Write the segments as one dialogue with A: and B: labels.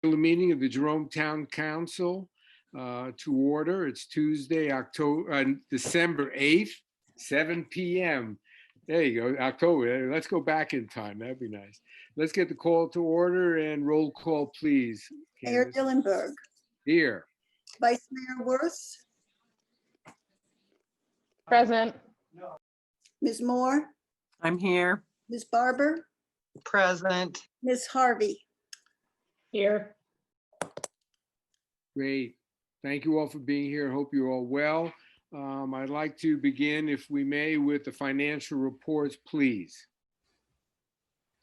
A: The meeting of the Jerome Town Council to order. It's Tuesday, December 8th, 7 p.m. There you go, October. Let's go back in time. That'd be nice. Let's get the call to order and roll call, please.
B: Mayor
A: Candace.
B: Dillenberg,
A: Here.
B: Vice Mayor Worth,
C: Present.
B: Ms. Moore,
D: I'm here.
B: Ms. Barber,
D: Present.
B: Ms. Harvey.
C: Here.
A: Great. Thank you all for being here. Hope you're all well. I'd like to begin, if we may, with the financial reports, please.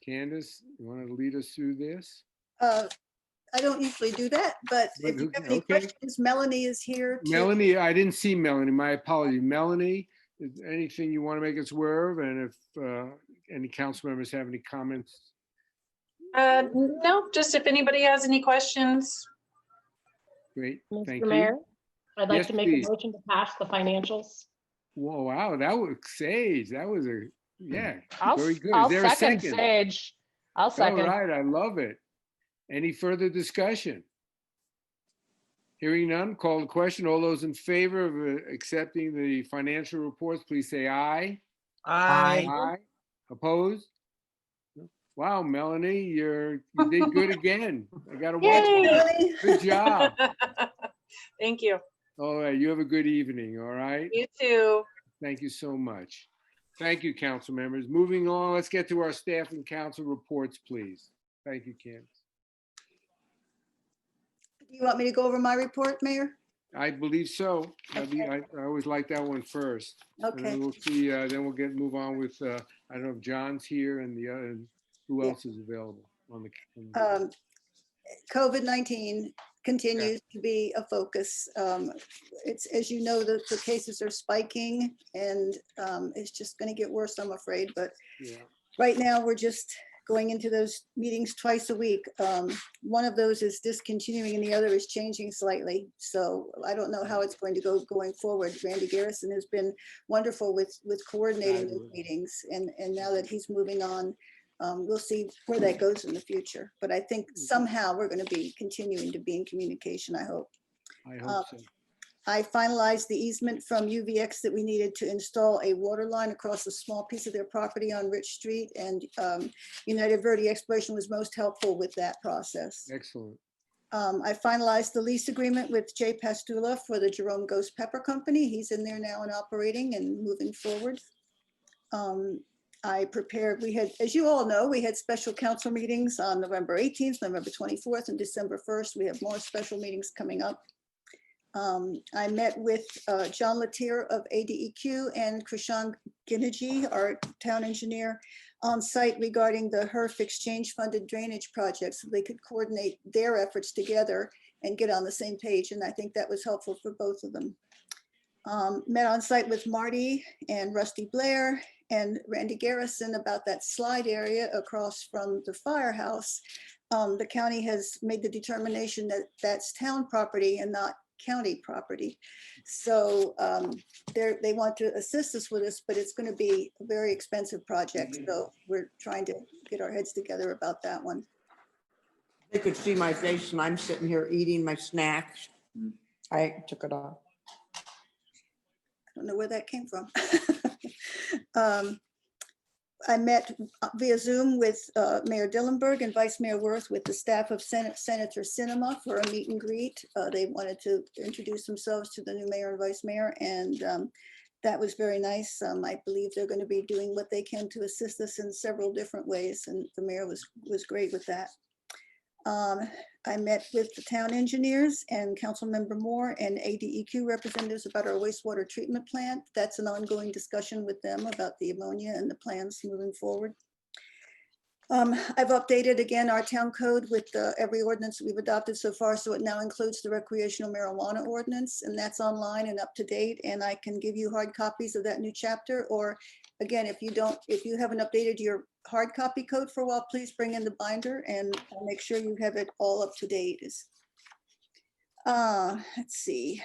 A: Candace, you want to lead us through this?
B: I don't usually do that, but if you have any
A: Okay.
B: questions, Melanie is here.
A: Melanie, I didn't see Melanie. My apology. Melanie, is there anything you want to make us aware of? And if any council members have any comments?
E: No, just if anybody has any questions.
A: Great. Thank
C: Mr.
A: you.
C: Mayor, I'd like
A: Yes,
C: to make
A: please.
C: a motion to pass the financials.
A: Whoa, wow, that was Sage. That was very good.
C: I'll
A: Is there a
C: second
A: second?
C: Sage. I'll
A: All
C: second.
A: right, I love it. Any further discussion? Hearing none, call the question. All those in favor of accepting the financial reports, please say aye.
D: Aye.
A: Aye. Opposed? Wow, Melanie, you did good again. I got to watch
E: Yay.
A: it.
B: Melanie,
A: Good job.
E: Thank you.
A: All right, you have a good evening, all right?
E: You too.
A: Thank you so much. Thank you, council members. Moving on, let's get to our staff and council reports, please. Thank you, Candace.
B: you want me to go over my report, Mayor?
A: I believe so. I
B: Okay.
A: always like that one first. And
B: Okay.
A: then we'll see, then we'll move on with, I don't know if John's here and the other, who
B: Yeah.
A: else is available on the.
B: COVID-19 continues to be a focus. It's, as you know, the cases are spiking and it's just going to get worse, I'm afraid. But
A: Yeah.
B: right now, we're just going into those meetings twice a week. One of those is discontinuing and the other is changing slightly. So I don't know how it's going to go going forward. Randy Garrison has been wonderful with coordinating those meetings. And now that he's moving on, we'll see where that goes in the future. But I think somehow we're going to be continuing to be in communication, I hope.
A: I hope so.
B: I finalized the easement from UVX that we needed to install a water line across a small piece of their property on Rich Street. And United Verde Exploration was most helpful with that process.
A: Excellent.
B: I finalized the lease agreement with Jay Pastula for the Jerome Ghost Pepper Company. He's in there now and operating and moving forward. I prepared, we had, as you all know, we had special council meetings on November 18th, November 24th, and December 1st. We have more special meetings coming up. I met with John Latier of ADEQ and Krishan Gineji, our town engineer, on site regarding the HERF exchange funded drainage project, so they could coordinate their efforts together and get on the same page. And I think that was helpful for both of them. Met on site with Marty and Rusty Blair and Randy Garrison about that slide area across from the firehouse. The county has made the determination that that's town property and not county property. So they want to assist us with this, but it's going to be a very expensive project. So we're trying to get our heads together about that one.
F: They could see my face and I'm sitting here eating my snacks. I took it off.
B: I don't know where that came from. I met via Zoom with Mayor Dillenberg and Vice Mayor Worth with the staff of Senator Sinema for a meet and greet. They wanted to introduce themselves to the new mayor and vice mayor, and that was very nice. I believe they're going to be doing what they can to assist us in several different ways, and the mayor was great with that. I met with the town engineers and Councilmember Moore and ADEQ representatives about our wastewater treatment plant. That's an ongoing discussion with them about the ammonia and the plans moving forward. I've updated again our town code with every ordinance we've adopted so far, so it now includes the recreational marijuana ordinance, and that's online and up to date. And I can give you hard copies of that new chapter, or again, if you haven't updated your hard copy code for a while, please bring in the binder and I'll make sure you have it all up to date. Let's see.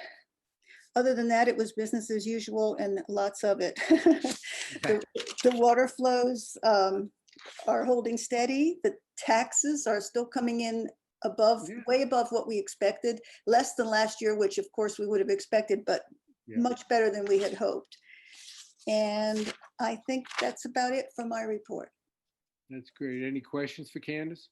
B: Other than that, it was business as usual and lots of it. The water flows are holding steady. The taxes are still coming in above,
A: Yeah.
B: way above what we expected, less than last year, which of course we would have expected, but
A: Yeah.
B: much better than we had hoped. And I think that's about it for my report.
A: That's great. Any questions for Candace?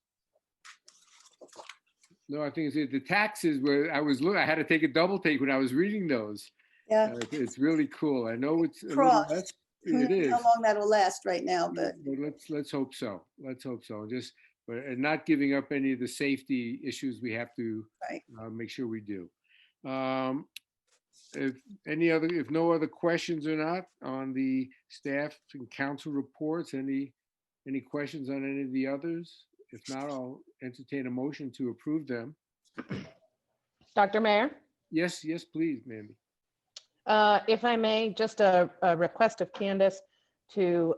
A: No, I think it's the taxes where I had to take a double take when I was reading those.
B: Yeah,
A: It's really cool. I know it's a little
B: Crossed.
A: less.
B: who
A: It
B: knows
A: is.
B: how long that'll last right now, but
A: Let's hope so. Let's hope so. And not giving up any of the safety issues we have to
B: Right.
A: make sure we do. If no other questions or not on the staff and council reports, any questions on any of the others? If not, I'll entertain a motion to approve them.
C: Dr. Mayor,
A: Yes, please, Mandy.
C: if I may, just a request of Candace to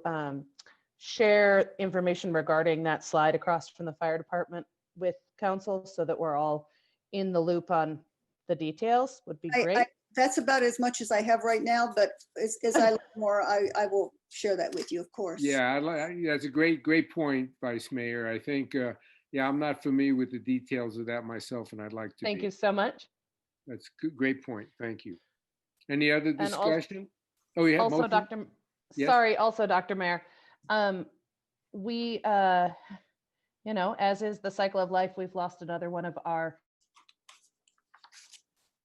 C: share information regarding that slide across from the fire department with council so that we're all in the loop on the details would be great.
B: that's about as much as I have right now, but as I learn more, I will share that with you, of course.
A: Yeah, that's a great point, Vice Mayor. I think, I'm not familiar with the details of that myself, and I'd like to
C: Thank
A: be.
C: you so much.
A: That's good, great point. Thank you. Any other
C: And al-
A: discussion? Oh, yeah.
C: Also,
A: motion? Yes.
C: Also, Dr. Mayor, we, as is the cycle of life, we've lost another one of our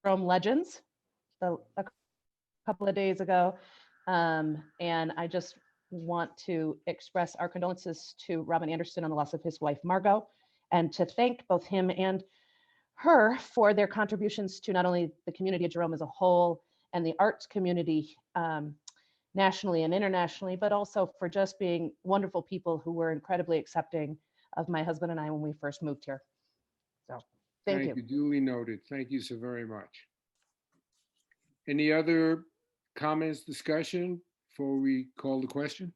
C: Rome legends a couple of days ago. And I just want to express our condolences to Robin Anderson on the loss of his wife, Margot, and to thank both him and her for their contributions to not only the community of Jerome as a whole and the arts community nationally and internationally, but also for just being wonderful people who were incredibly accepting of my husband and I when we first moved here. So thank you.
A: Duly noted. Thank you so very much. Any other comments, discussion before we call the question?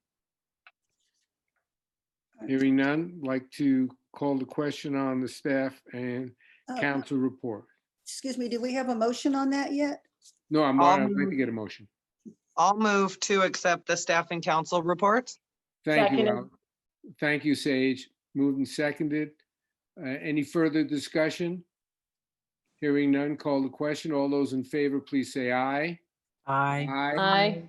A: Hearing none, like to call the question on the staff and council report.
B: Excuse me, did we have a motion on that yet?
A: No, I'd like to get a motion.
D: I'll move to accept the staff and council reports.
A: Thank you,
C: Seconded.
A: Al. Thank you, Sage. Moved and seconded. Any further discussion? Hearing none, call the question. All those in favor, please say aye.
D: Aye.
C: Aye.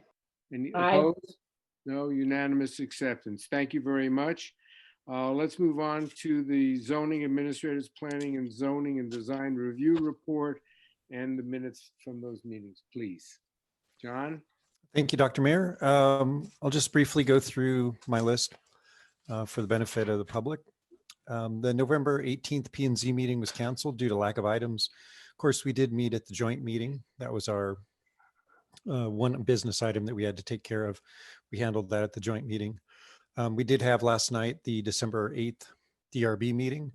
A: Any
C: Aye.
A: opposed? No, unanimous acceptance. Thank you very much. Let's move on to the zoning administrators, planning and zoning and design review report and the minutes from those meetings, please. John?
G: Thank you, Dr. Mayor. I'll just briefly go through my list for the benefit of the public. The November 18th P&Z meeting was canceled due to lack of items. Of course, we did meet at the joint meeting. That was our one business item that we had to take care of. We handled that at the joint meeting. We did have last night the December 8th DRB meeting,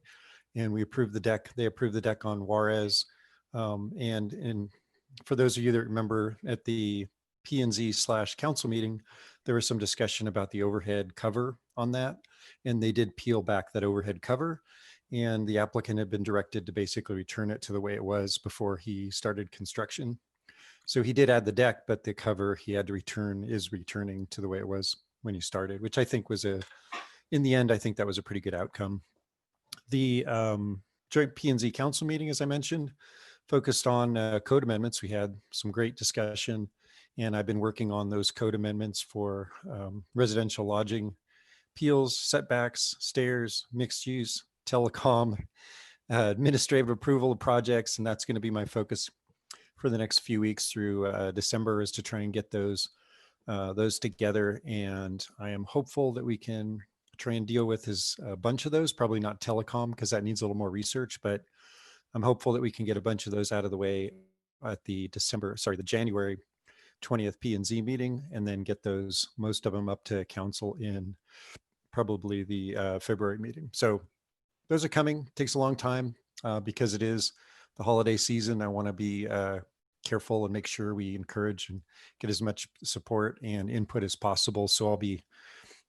G: and we approved the deck. They approved the deck on Juarez. And for those of you that remember at the P&Z/council meeting, there was some discussion about the overhead cover on that, and they did peel back that overhead cover, and the applicant had been directed to basically return it to the way it was before he started construction. So he did add the deck, but the cover he had to is returning to the way it was when he started, which I think was in the end, I think that was a pretty good outcome. The joint P&Z council meeting, as I mentioned, focused on code amendments. We had some great discussion, and I've been working on those code amendments for residential lodging, appeals, setbacks, stairs, mixed use, telecom, administrative approval of projects, and that's going to be my focus for the next few weeks through December, is to try and get those together. And I am hopeful that we can try and deal with a bunch of those, probably not telecom because that needs a little more research, but I'm hopeful that we can get a bunch of those out of the way at the January 20th P&Z meeting, and then get most of them up to council in probably the February meeting. So those are coming. Takes a long time because it is the holiday season. I want to be careful and make sure we encourage and get as much support and input as possible. So I'll be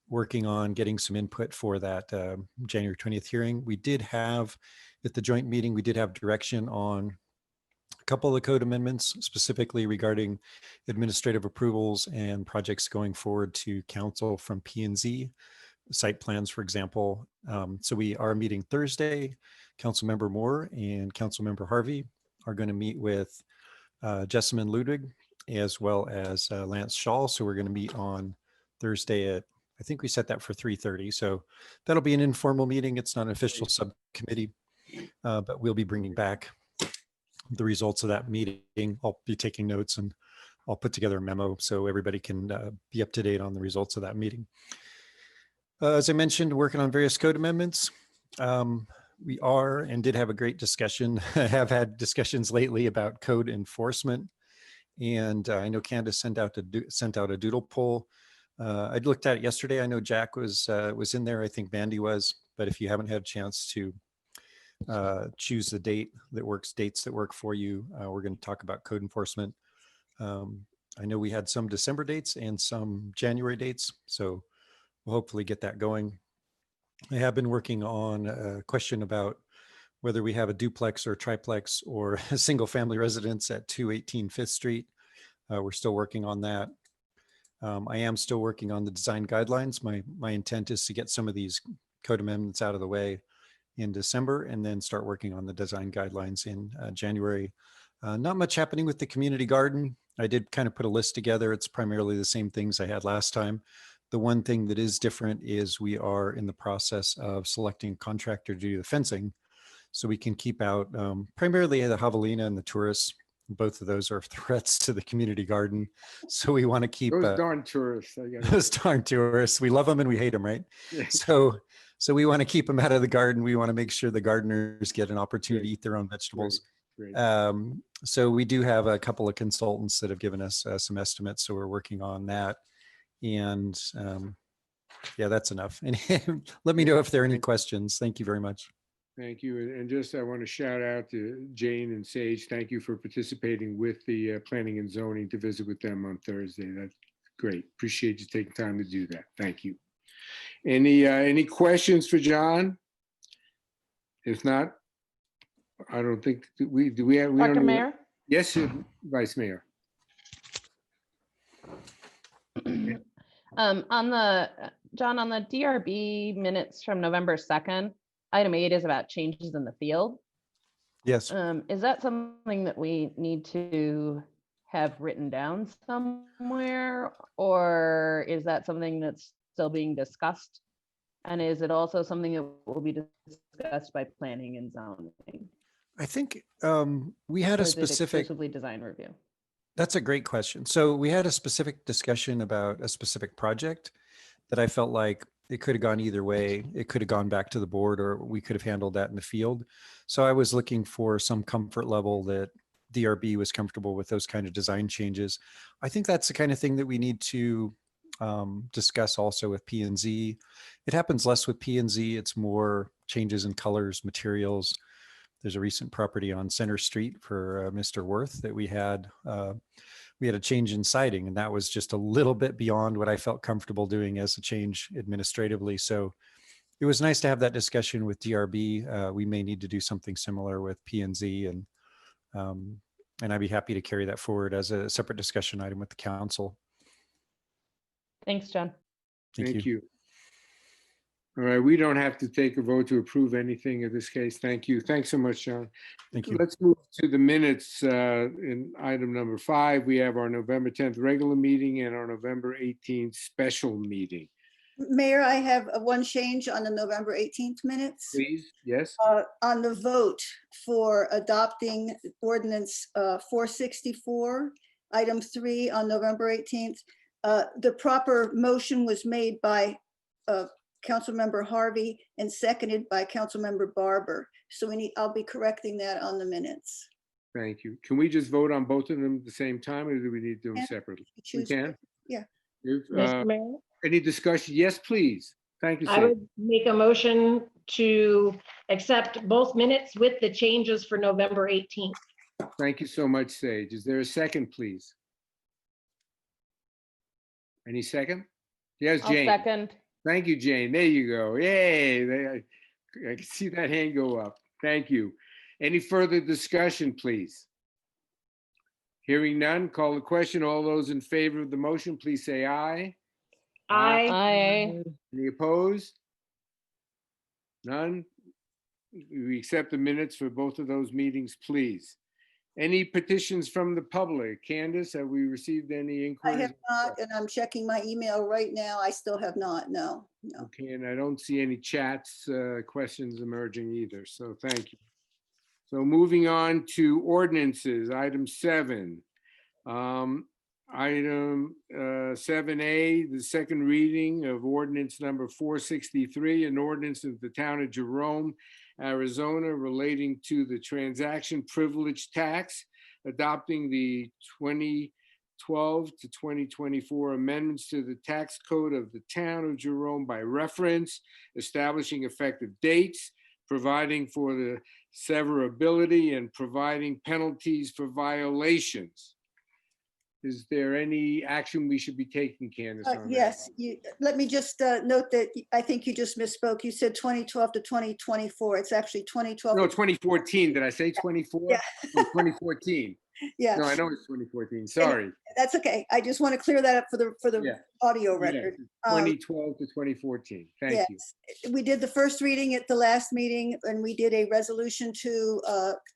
G: working on getting some input for that January 20th hearing. We did have, at the joint meeting, we did have direction on a couple of the code amendments, specifically regarding administrative approvals and projects going forward to council from P&Z. site plans, for example. So we are meeting Thursday. Councilmember Moore and Councilmember Harvey are going to meet with Jessamine Ludwig as well as Lance Shaw. So we're going to meet on Thursday at, I think we set that for 3:30. So that'll be an informal meeting. It's not an official subcommittee, but we'll be bringing back the results of that meeting. I'll be taking notes and I'll put together a memo so everybody can be up to date on the results of that meeting. As I mentioned, working on various code amendments. We are and did have a great discussion, have had discussions lately about code enforcement. And I know Candace sent out a doodle poll. I looked at it yesterday. I know Jack was in there. I think Mandy was, but if you haven't had a chance to choose the dates that work for you, we're going to talk about code enforcement. I know we had some December dates and some January dates, so we'll hopefully get that going. I have been working on a question about whether we have a duplex or triplex or a single family residence at 218 Fifth Street. We're still working on that. I am still working on the design guidelines. My intent is to get some of these code amendments out of the way in December and then start working on the design guidelines in January. Not much happening with the community garden. I did kind of put a list together. It's primarily the same things I had last time. The one thing that is different is we are in the process of selecting a contractor to do the fencing so we can keep out primarily the javelina and the tourists. Both of those are threats to the community garden. So we want to keep
A: Those darn tourists.
G: those darn tourists. We love them and we hate them, right?
A: Yeah.
G: So we want to keep them out of the garden. We want to make sure the gardeners get an opportunity to eat their own vegetables.
A: Great.
G: So we do have a couple of consultants that have given us some estimates. So we're working on that. And yeah, that's enough. And let me know if there are any questions. Thank you very much.
A: Thank you. And just, I want to shout out to Jane and Sage. Thank you for participating with the planning and zoning to visit with them on Thursday. That's great. Appreciate you taking time to do that. Thank you. Any questions for John? If not, I don't think that we have. We
C: Dr.
A: don't.
C: Mayor?
A: Yes, Vice Mayor.
C: John, on the DRB minutes from November 2nd, item 8 is about changes in the field.
G: Yes.
C: Is that something that we need to have written down somewhere, or is that something that's still being discussed? And is it also something that will be discussed by planning and zoning?
G: I think we had
C: Or
G: a
C: is it
G: specific.
C: exclusively design review?
G: That's a great question. So we had a specific discussion about a specific project that I felt like it could have gone either way. It could have gone back to the board, or we could have handled that in the field. So I was looking for some comfort level that DRB was comfortable with those kind of design changes. I think that's the kind of thing that we need to discuss also with P&Z. It happens less with P&Z. It's more changes in colors, materials. There's a recent property on Center Street for Mr. Worth that we had a change in siding, and that was just a little bit beyond what I felt comfortable doing as a change administratively. So it was nice to have that discussion with DRB. We may need to do something similar with P&Z, and I'd be happy to carry that forward as a separate discussion item with the council.
C: Thanks, John.
A: Thank you. All right, we don't have to take a vote to approve anything in this case. Thank you. Thanks so much, John.
G: Thank you.
A: Let's move to the minutes in item number 5. We have our November 10th regular meeting and our November 18th special meeting.
B: Mayor, I have one change on the November 18th minutes.
A: Please, yes?
B: On the vote for adopting ordinance 464, item 3 on November 18th. The proper motion was made by Councilmember Harvey and seconded by Councilmember Barber. So I'll be correcting that on the minutes.
A: Thank you. Can we just vote on both of them at the same time, or do we need to do them separately? We
B: Choose-
A: can?
B: Yeah.
H: Mr. Mayor,
A: Any discussion? Yes, please. Thank you,
H: I
A: Sam.
H: would make a motion to accept both minutes with the changes for November 18th.
A: Thank you so much, Sage. Is there a second, please? Any second? Yes,
C: I'll
A: Jane.
C: second.
A: Thank you, Jane. There you go. Yay. I can see that hand go up. Thank you. Any further discussion, please? Hearing none, call the question. All those in favor of the motion, please say aye.
H: Aye.
A: Any opposed? None? We accept the minutes for both of those meetings, please. Any petitions from the public? Candace, have we received any
B: I
A: inquiries?
B: have not, and I'm checking my email right now. I still have not, no.
A: Okay, and I don't see any chats, questions emerging either, so thank you. So moving on to ordinances, item 7. Item 7A, the second reading of ordinance number 463, an ordinance of the town of Jerome, Arizona relating to the transaction privilege tax, adopting the 2012 to 2024 amendments to the tax code of the town of Jerome by reference, establishing effective dates, providing for the severability, and providing penalties for violations. Is there any action we should be taking, Candace? on that?
B: Yes, let me just note that I think you just misspoke. You said 2012 to 2024. It's actually 2012.
A: No,
B: to-
A: 2014. Did I say 24?
B: Yeah.
A: No, 2014.
B: Yeah,
A: No, I know it's 2014. Sorry.
B: that's okay. I just want to clear that up for the
A: Yeah.
B: audio
A: Yes,
B: record.
A: it's 2012 to 2014. Thank you.
B: Yes, we did the first reading at the last meeting, and we did a resolution to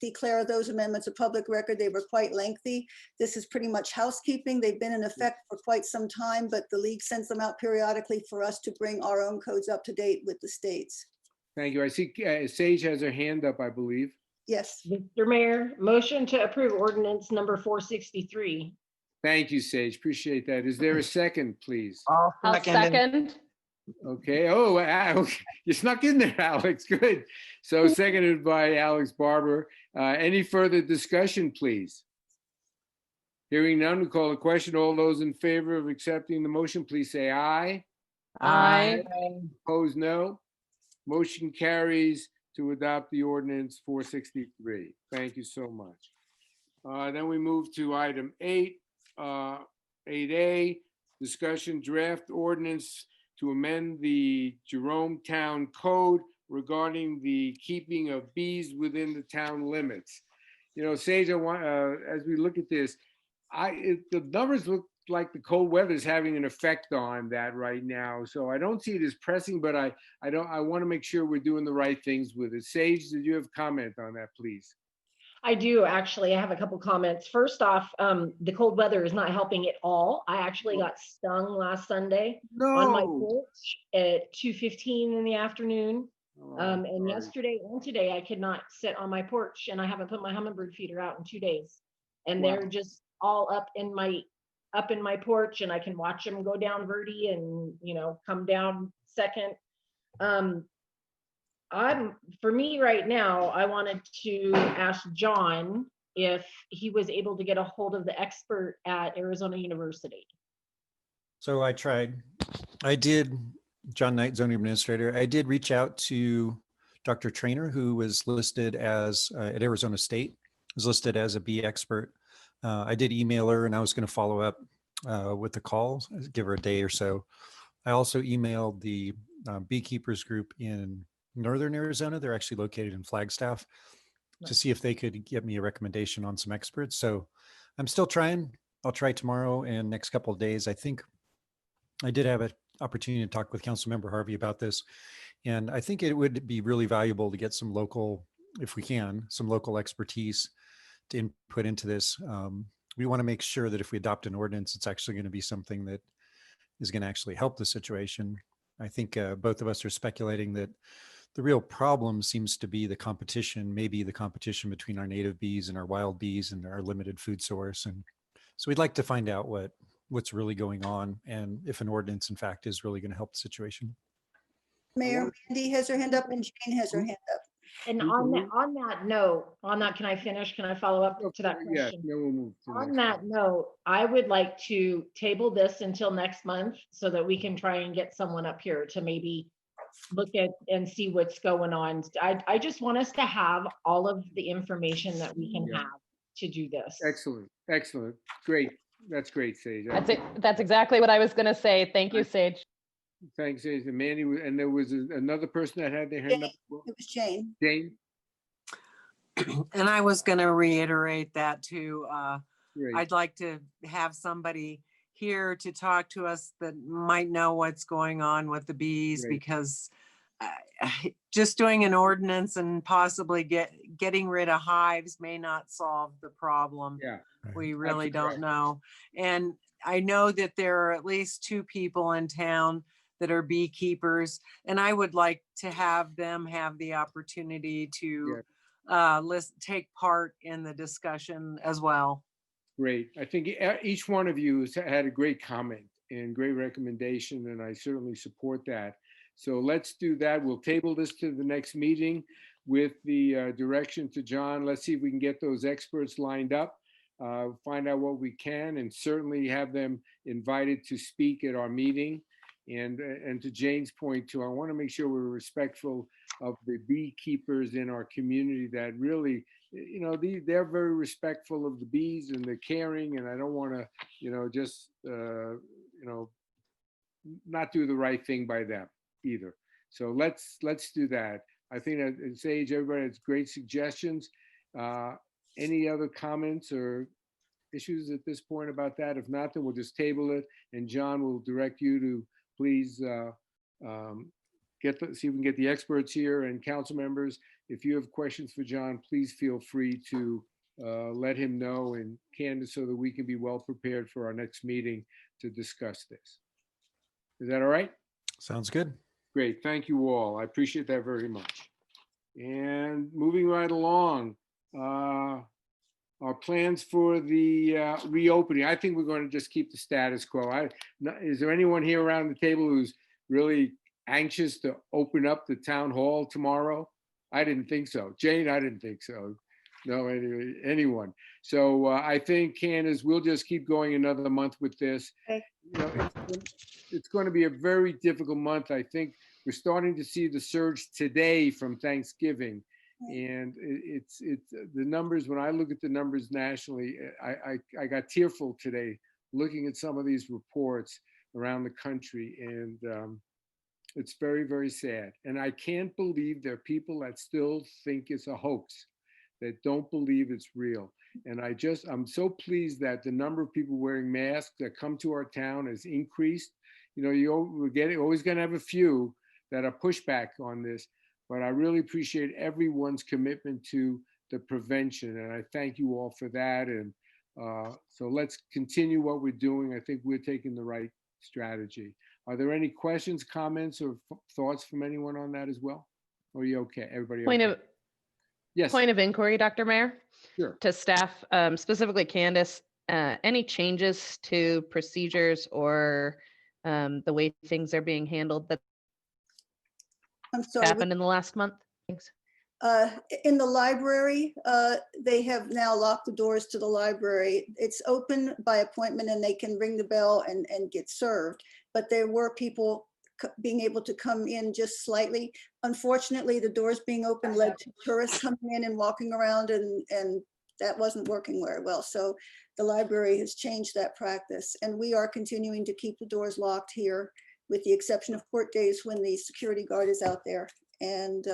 B: declare those amendments a public record. They were quite lengthy. This is pretty much housekeeping. They've been in effect for quite some time, but the league sends them out periodically for us to bring our own codes up to date with the states.
A: Thank you. I see Sage has her hand up, I believe.
B: Yes,
H: Mr. Mayor, motion to approve ordinance number 463.
A: Thank you, Sage. Appreciate that. Is there a second, please?
D: I'll
C: I'll
D: second it.
C: second.
A: Okay. Oh, okay. You snuck in there, Alex. Good. So seconded by Alex Barber. Any further discussion, please? Hearing none, we call the question. All those in favor of accepting the motion, please say aye.
C: Aye.
A: Opposed, no. Motion carries to adopt the ordinance 463. Thank you so much. Then we move to item 8, 8A, discussion draft ordinance to amend the Jerome Town Code regarding the keeping of bees within the town limits. You know, Sage, I want, as we look at this, the numbers look like the cold weather is having an effect on that right now. So I don't see it as pressing, but I want to make sure we're doing the right things with it. Sage, did you have comment on that, please?
H: I do, actually. I have a couple comments. First off, the cold weather is not helping at all. I actually got stung last Sunday on my porch at 2:15 in the afternoon.
A: Oh,
H: And
A: sorry.
H: yesterday and today, I could not sit on my porch, and I haven't put my hummingbird feeder out in 2 days. And
A: Wow.
H: they're just all up in my porch, and I can watch them go down verti and, come down second. For me right now, I wanted to ask John if he was able to get a hold of the expert at Arizona University.
G: So I tried. I did, John Knight, zoning administrator. I did reach out to Dr. Trainer, who was listed as, at Arizona State, was listed as a bee expert. I did email her, and I was going to follow up with a call, give her a day or so. I also emailed the beekeepers group in Northern Arizona. They're actually located in Flagstaff, to see if they could get me a recommendation on some experts. So I'm still trying. I'll try tomorrow and next couple of days. I think I did have an opportunity to talk with Councilmember Harvey about this. And I think it would be really valuable to get some local, if we can, some local expertise to input into this. We want to make sure that if we adopt an ordinance, it's actually going to be something that is going to actually help the situation. I think both of us are speculating that the real problem seems to be the competition, maybe the competition between our native bees and our wild bees and our limited food source. And so we'd like to find out what's really going on and if an ordinance, in fact, is really going to help the situation.
B: Mayor Mandy has her hand up and Jane has her hand up.
H: And on that note, can I finish? Can I follow up to that
A: Yeah,
H: question?
A: then we'll move to the
H: On
A: next
H: that
A: one.
H: note, I would like to table this until next month so that we can try and get someone up here to maybe look at and see what's going on. I just want us to have all of the information that we can
A: Yeah.
H: have to do this.
A: Excellent, excellent. Great. That's great, Sage.
C: That's it. That's exactly what I was going to say. Thank you, Sage.
A: Thanks, Sage. And Mandy, and there was another person that had their hand up. as well?
B: It was Jane.
A: Jane?
I: And I was going to reiterate that too.
A: Great.
I: I'd like to have somebody here to talk to us that might know what's going on with the bees,
A: Great.
I: because just doing an ordinance and possibly getting rid of hives may not solve the problem.
A: Yeah.
I: We really don't
A: correct.
I: know. And I know that there are at least 2 people in town that are beekeepers, and I would like to have them have the opportunity to take part in the discussion as well.
A: Great. I think each one of you has had a great comment and great recommendation, and I certainly support that. So let's do that. We'll table this to the next meeting with the direction to John. Let's see if we can get those experts lined up, find out what we can, and certainly have them invited to speak at our meeting. And to Jane's point too, I want to make sure we're respectful of the beekeepers in our community that really, you know, they're very respectful of the bees and they're caring, and I don't want to, you know, just, you know, not do the right thing by them either. So let's do that. I think at Sage, everybody has great suggestions. Any other comments or issues at this point about that? If not, then we'll just table it, and John will direct you to please see if we can get the experts here, and council members. If you have questions for John, please feel free to let him know, and Candace, so that we can be well prepared for our next meeting to discuss this. Is that all right?
G: Sounds good.
A: Great. Thank you all. I appreciate that very much. And moving right along, our plans for the reopening. I think we're going to just keep the status quo. Is there anyone here around the table who's really anxious to open up the town hall tomorrow? I didn't think so. Jane, I didn't think so. No, anyone. So I think, Candace, we'll just keep going another month with this.
B: Okay.
A: You know, it's going to be a very difficult month. I think we're starting to see the surge today from Thanksgiving. And it's the numbers, when I look at the numbers nationally, I got tearful today looking at some of these reports around the country. And it's very, very sad. And I can't believe there are people that still think it's a hoax, that don't believe it's real. And I'm so pleased that the number of people wearing masks that come to our town has increased. You know, we're always going to have a few that are pushback on this, but I really appreciate everyone's commitment to the prevention. And I thank you all for that. And so let's continue what we're doing. I think we're taking the right strategy. Are there any questions, comments, or thoughts from anyone on that as well? Or are you okay? Everybody okay? Yes.
C: Point of inquiry, Dr. Mayor,
A: Sure.
C: to staff, specifically Candace, any changes to procedures or the way things are being handled that
B: I'm sorry.
C: happened in the last month? Thanks.
B: In the library, they have now locked the doors to the library. It's open by appointment and they can ring the bell and get served. But there were people being able to come in just slightly. Unfortunately, the doors being open led to tourists coming in and walking around, and that wasn't working very well. So the library has changed that practice, and we are continuing to keep the doors locked here, with the exception of court days when the security guard is out there. And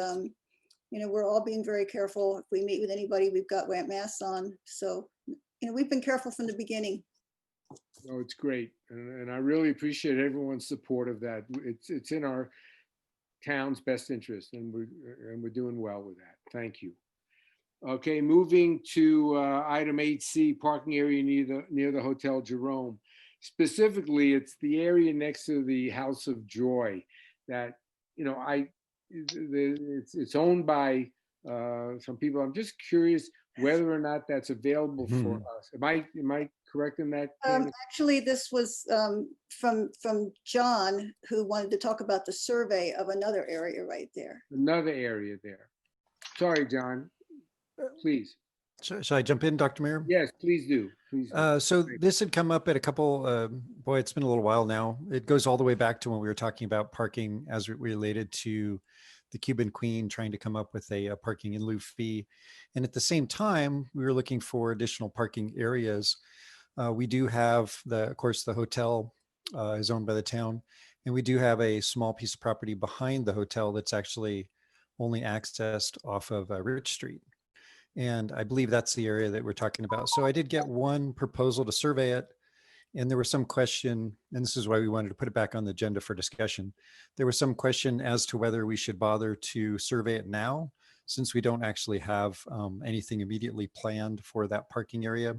B: you know, we're all being very careful. If we meet with anybody, we've got masks on. So, you know, we've been careful from the beginning.
A: No, it's great. And I really appreciate everyone's support of that. It's in our town's best interest, and we're doing well with that. Thank you. Okay, moving to item 8C, parking area near the Hotel Jerome. Specifically, it's the area next to the House of Joy that, you know, it's owned by some people. I'm just curious whether or not that's available for us. Am I correct in that?
B: Actually, this was from John, who wanted to talk about the survey of another area right there.
A: Another area there. Sorry, John. Please.
G: Shall I jump in, Dr. Mayor?
A: Yes, please do. Please do.
G: So this had come up at a couple, boy, it's been a little while now. It goes all the way back to when we were talking about parking as related to the Cuban Queen trying to come up with a parking in lieu fee. And at the same time, we were looking for additional parking areas. We do have of course, the hotel is owned by the town. And we do have a small piece of property behind the hotel that's actually only accessed off of Rich Street. And I believe that's the area that we're talking about. So I did get one proposal to survey it. And there was some question, and this is why we wanted to put it back on the agenda for discussion. There was some question as to whether we should bother to survey it now, since we don't actually have anything immediately planned for that parking area,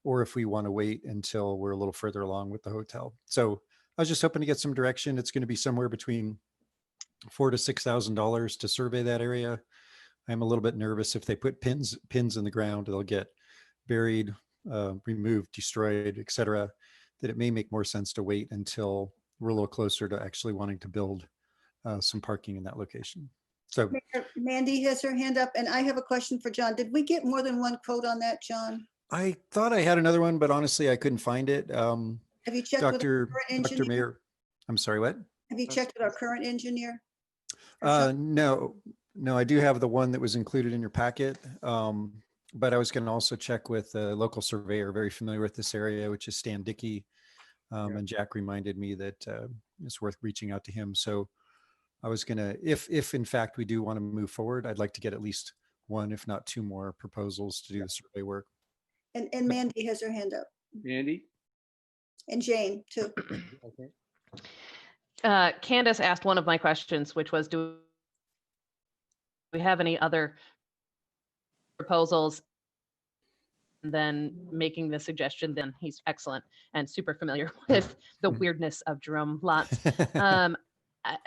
G: or if we want to wait until we're a little further along with the hotel. So I was just hoping to get some direction. It's going to be somewhere between $4,000 to $6,000 to survey that area. I'm a little bit nervous if they put pins in the ground, they'll get buried, removed, destroyed, etc. That it may make more sense to wait until we're a little closer to actually wanting to build some parking in that location. So
B: Mandy has her hand up, and I have a question for John. Did we get more than one quote on that, John?
G: I thought I had another one, but honestly, I couldn't find it.
B: Have you checked with our
G: Dr.
B: current
G: Dr.
B: engineer?
G: Mayor, I'm sorry, what?
B: Have you checked with our current engineer?
G: No, I do have the one that was included in your packet. But I was going to also check with a local surveyor very familiar with this area, which is Stan Dickey. And Jack reminded me that it's worth reaching out to him. So I was going to, if in fact we do want to move forward, I'd like to get at least one, if not two more proposals to do the survey work.
B: And Mandy has her hand up,
A: Mandy?
B: and Jane too.
A: Okay.
C: Candace asked one of my questions, which was, do we have any other proposals? And then making the suggestion, then he's excellent and super familiar with the weirdness of Jerome lots.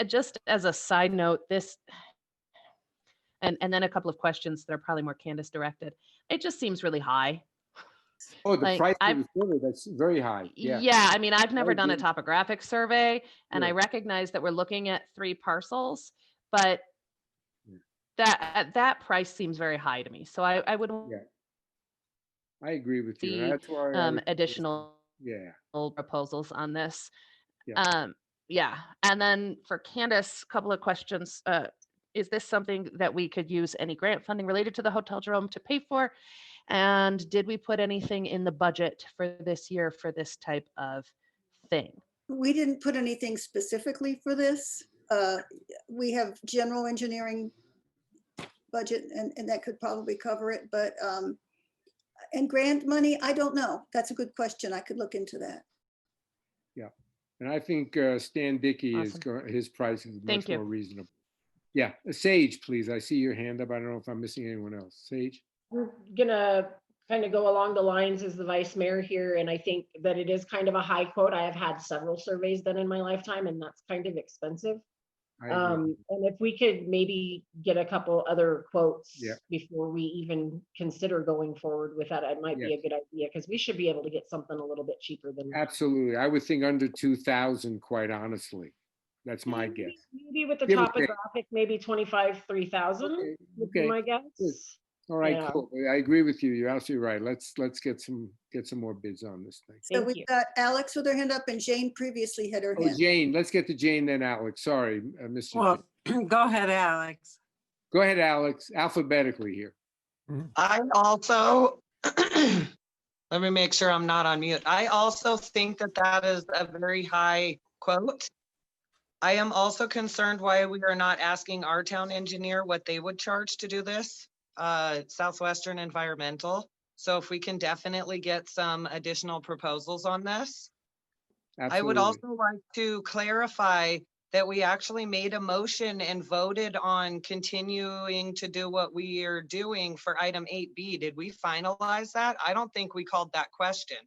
C: Just as a side note, this, and then a couple of questions that are probably more Candace directed. It just seems really high.
A: Oh, the
C: Like,
A: price of
C: I've-
A: the survey, that's very high. Yeah.
C: Yeah, I mean, I've never done a
A: agree.
C: topographic survey, and I
A: Yeah.
C: recognize that we're looking at 3 parcels, but
A: Yeah.
C: that price seems very high to me. So I would
A: Yeah. I agree with you.
C: see
A: That's why. I was-
C: additional
A: Yeah.
C: proposals on this.
A: Yeah.
C: Yeah, and then for Candace, a couple of questions. Is this something that we could use any grant funding related to the Hotel Jerome to pay for? And did we put anything in the budget for this year for this type of thing?
B: We didn't put anything specifically for this. We have general engineering budget, and that could probably cover it, but, and grant money, I don't know. That's a good question. I could look into that.
A: And I think Stan Dickey is,
C: Awesome.
A: his price is
C: Thank
A: much
C: you.
A: more reasonable. Yeah, Sage, please. I see your hand up. I don't know if I'm missing anyone else. Sage?
H: We're gonna kind of go along the lines as the vice mayor here, and I think that it is kind of a high quote. I have had several surveys done in my lifetime, and that's kind of expensive.
A: I agree.
H: And if we could maybe get a couple other quotes
A: Yeah.
H: before we even consider going forward with that, it might be a good idea, because we should be able to get something a little bit cheaper than that.
A: Absolutely. I would think under 2,000, quite honestly. That's my guess.
H: Maybe with the
A: Give or take.
H: topographic, maybe 25, 3,000
A: Okay,
H: would be
A: okay,
H: my guess.
A: good. All right,
H: Yeah.
A: cool. I agree with you. You're absolutely right. Let's get some more bids on this thing.
B: So
H: Thank
B: we've
H: you.
B: got Alex with her hand up, and Jane previously had her
A: Oh,
B: hand.
A: Jane, let's get to Jane then Alex. Sorry, Mr.
I: Well, go ahead, Alex.
A: Go ahead, Alex, alphabetically here.
D: I also, let me make sure I'm not on mute. I also think that that is a very high quote. I am also concerned why we are not asking our town engineer what they would charge to do this, Southwestern Environmental. So if we can definitely get some additional proposals on this. I would
A: Absolutely.
D: also like to clarify that we actually made a motion and voted on continuing to do what we are doing for item 8B. Did we finalize that? I don't think we called that question.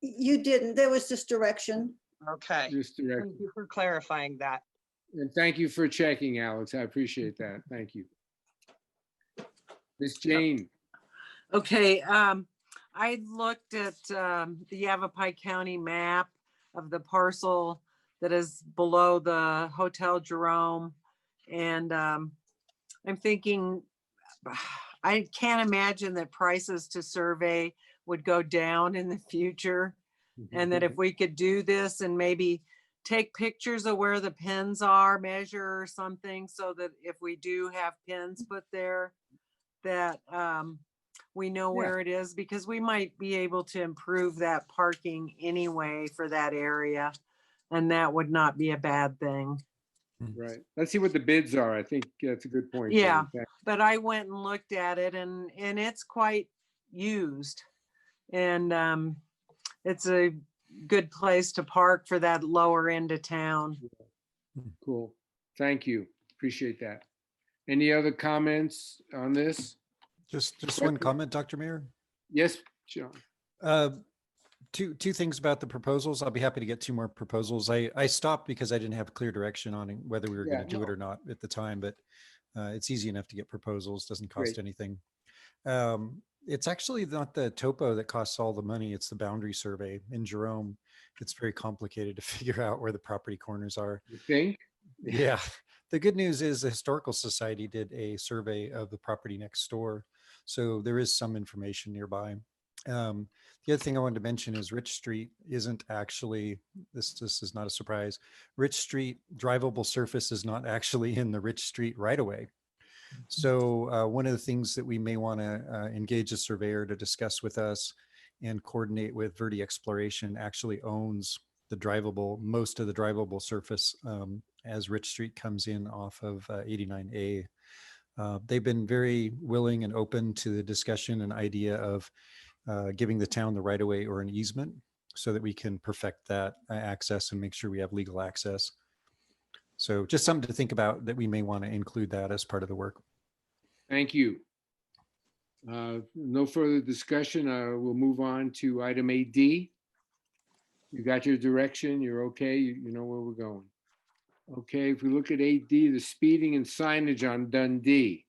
B: You didn't. There was just direction.
D: Okay,
A: Just direct.
D: thank you for clarifying that.
A: And thank you for checking, Alex. I appreciate that. Thank you. Miss Jane,
I: Okay, I looked at the Yavapai County map of the parcel that is below the Hotel Jerome. And I'm thinking, I can't imagine that prices to survey would go down in the future. And that if we could do this and maybe take pictures of where the pins are, measure or something, so that if we do have pins put there, that we know where it is, because we might be able to improve that parking anyway for that area. And that would not be a bad thing.
A: right. Let's see what the bids are. I think that's a good point. Jane.
I: Yeah.
A: Thank-
I: But I went and looked at it, and it's quite used. And it's a good place to park for that lower end of town.
A: Cool. Thank you. Appreciate that. Any other comments on this?
G: Just one comment, Dr. Mayor.
A: Yes, John.
G: Two things about the proposals. I'll be happy to get two more proposals. I stopped because I didn't have clear direction on whether we were
A: Yeah,
G: going to do it
A: no.
G: or not at the time, but it's easy enough to get proposals, doesn't cost
A: Great.
G: anything. It's actually not the topo that costs all the money, it's the boundary survey. In Jerome, it's very complicated to figure out where the property corners are.
A: You think?
G: Yeah. The good news is the Historical Society did a survey of the property next door. So there is some information nearby. The other thing I wanted to mention is Rich Street isn't actually, this is not a surprise. Rich Street drivable surface is not actually in the Rich Street right away. So one of the things that we may want to engage a surveyor to discuss with us and coordinate with Verde Exploration actually owns the drivable, most of the drivable surface as Rich Street comes in off of 89A. They've been very willing and open to the discussion and idea of giving the town the right of way or an easement so that we can perfect that access and make sure we have legal access. So just something to think about that we may want to include that as part of the work.
A: Thank you. No further discussion. We'll move on to item 8D. You got your direction. You're okay. You know where we're going. Okay, if we look at 8D, the speeding and signage on Dundee.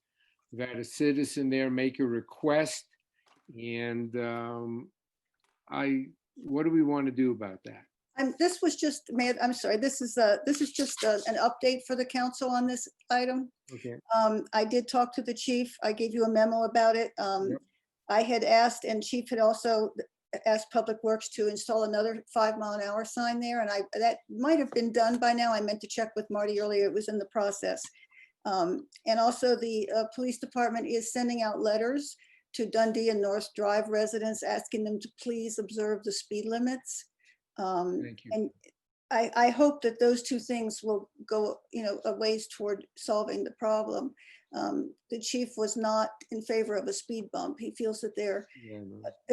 A: We've had a citizen there make a request, and what do we want to do about that?
B: This was just, I'm sorry, this is just an update for the council on this item.
A: Okay.
B: I did talk to the chief. I gave you a memo about it.
A: Yep.
B: I had asked, and chief had also asked Public Works to install another 5-mile-an-hour sign there, and that might have been done by now. I meant to check with Marty earlier. It was in the process. And also the police department is sending out letters to Dundee and North Drive residents, asking them to please observe the speed limits.
A: Thank you.
B: And I hope that those two things will go, a ways toward solving the problem. The chief was not in favor of a speed bump. He feels that they're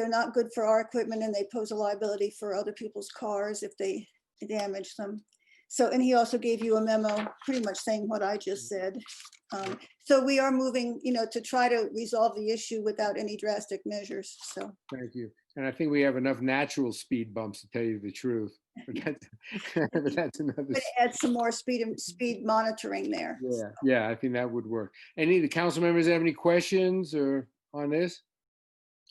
B: not good for our equipment and they pose a liability for other people's cars if they damage them. So, and he also gave you a memo pretty much saying what I just said. So we are moving, to try to resolve the issue without any drastic measures. So.
A: Thank you. And I think we have enough natural speed bumps, to tell you the truth. But that's another.
B: But add some more speed monitoring there.
A: Yeah, I think that would work. Any of the council members have any questions or on this?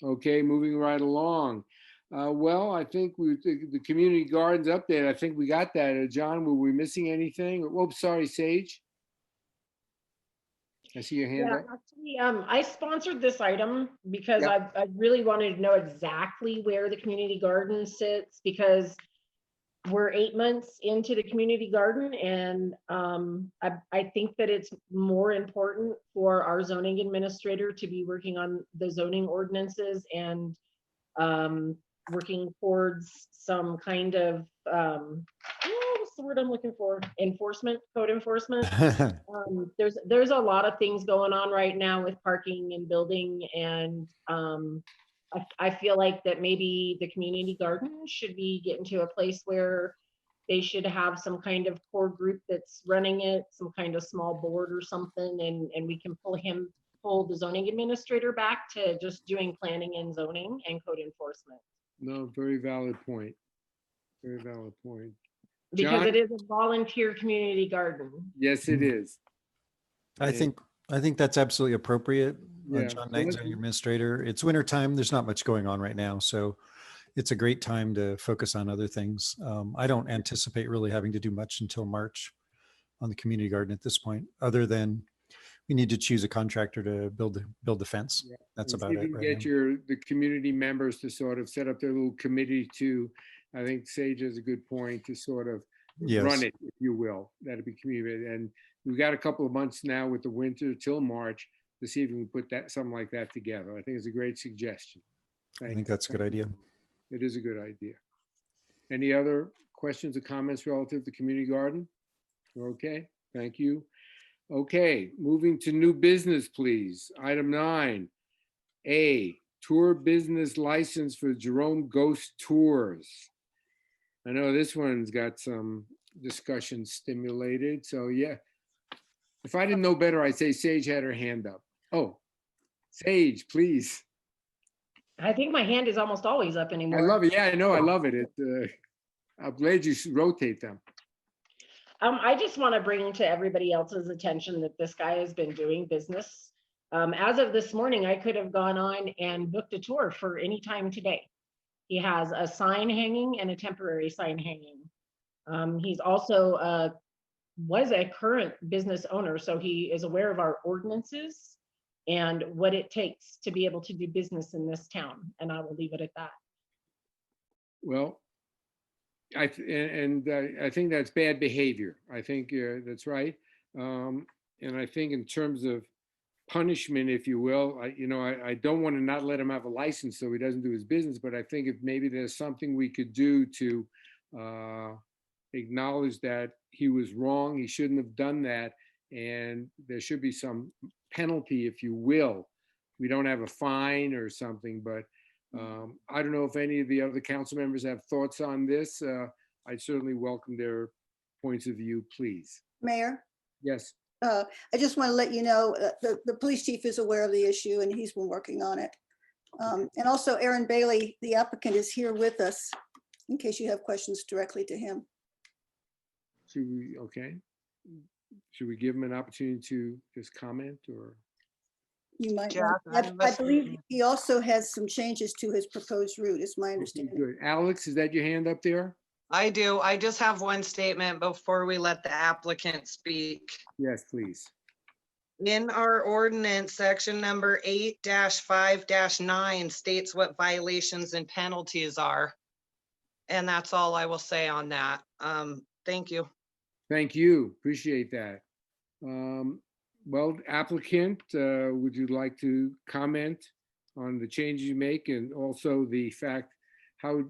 A: Okay, moving right along. Well, I think the community gardens update, I think we got that. John, were we missing anything? Oh, sorry, Sage. I see your hand
H: Yeah,
A: up.
H: actually, I sponsored this item because I really wanted to know exactly where the community garden sits, because we're 8 months into the community garden, and I think that it's more important for our zoning administrator to be working on the zoning ordinances and working towards some kind of what's the word I'm looking for? Code enforcement. There's a lot of things going on right now with parking and building, and I feel like that maybe the community garden should be getting to a place where they should have some kind of core group that's running it, some kind of small board or something, and we can pull the zoning administrator back to just doing planning and zoning and code enforcement.
A: No, very valid point. Very valid point.
H: Because
A: John?
H: it is a volunteer community garden.
A: Yes, it is.
G: I think that's absolutely appropriate.
A: Yeah.
G: John Knight, zoning administrator. It's winter time. There's not much going on right now, so it's a great time to focus on other things. I don't anticipate really having to do much until March on the community garden at this point, other than we need to choose a contractor to build the fence.
A: Yeah.
G: That's
A: And
G: about
A: see if
G: it
A: you can
G: right
A: get
G: now.
A: the community members to sort of set up their little committee to, I think Sage has a good point, to sort of
G: Yes.
A: run it, if you will. That'd be community. And we've got a couple of months now with the winter till March to see if we can put something like that together. I think it's a great suggestion.
G: I think that's a good idea.
A: It is a good idea. Any other questions or comments relative to community garden? Okay, thank you. Okay, moving to new business, please. Item 9, A, tour business license for Jerome Ghost Tours. I know this one's got some discussion stimulated, so yeah. If I didn't know better, I'd say Sage had her hand up. Oh, Sage, please.
H: I think my hand is almost always up
A: I
H: anymore.
A: love it. Yeah, I know. I love it. I'm glad you rotate them.
H: I just want to bring to everybody else's attention that this guy has been doing business. As of this morning, I could have gone on and booked a tour for any time today. He has a sign hanging and a temporary sign hanging. He's also was a current business owner, so he is aware of our ordinances and what it takes to be able to do business in this town. And I will leave it at that.
A: Well, I think that's bad behavior. I think that's right. And I think in terms of punishment, if you will, I don't want to not let him have a license so he doesn't do his business, but I think if maybe there's something we could do to acknowledge that he was wrong, he shouldn't have done that, and there should be some penalty, if you will. We don't have a fine or something, but I don't know if any of the other council members have thoughts on this. I'd certainly welcome their points of view, please.
B: Mayor,
A: Yes.
B: I just want to let you know, the police chief is aware of the issue and he's been working on it. And also Aaron Bailey, the applicant, is here with us in case you have questions directly to him.
A: Should we, okay. Should we give him an opportunity to just comment or?
B: You might,
D: Jack, I'm
B: I believe
D: listening.
B: he also has some changes to his proposed route, is my
A: Okay,
B: understanding.
A: good. Alex, is that your hand up there?
D: I do. I just have one statement before we let the applicant speak.
A: Yes, please.
D: In our ordinance, section number 8-5-9 states what violations and penalties are. And that's all I will say on that. Thank you.
A: Thank you. Appreciate that. Well, applicant, would you like to comment on the changes you make and also the fact, how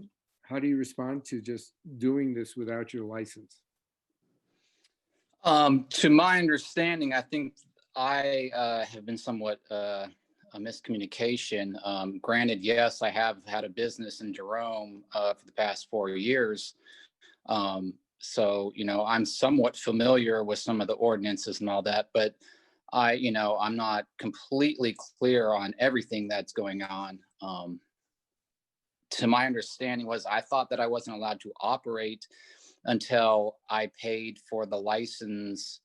A: do you respond to just doing this without your license?
J: To my understanding, I think I have been somewhat a miscommunication. Granted, yes, I have had a business in Jerome for the past 4 years. So, I'm somewhat familiar with some of the ordinances and all that, but I'm not completely clear on everything that's going on. To my understanding was I thought that I wasn't allowed to operate until I paid for the license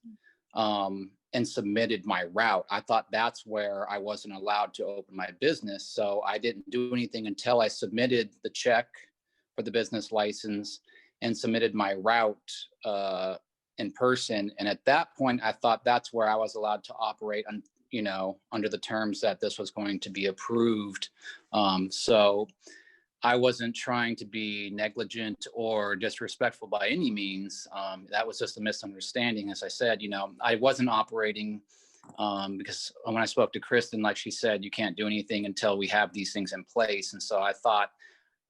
J: and submitted my route. I thought that's where I wasn't allowed to open my business. So I didn't do anything until I submitted the check for the business license and submitted my route in person. And at that point, I thought that's where I was allowed to operate on, under the terms that this was going to be approved. So I wasn't trying to be negligent or disrespectful by any means. That was just a misunderstanding. As I said, I wasn't operating because when I spoke to Kristen, like she said, you can't do anything until we have these things in place. And so I thought,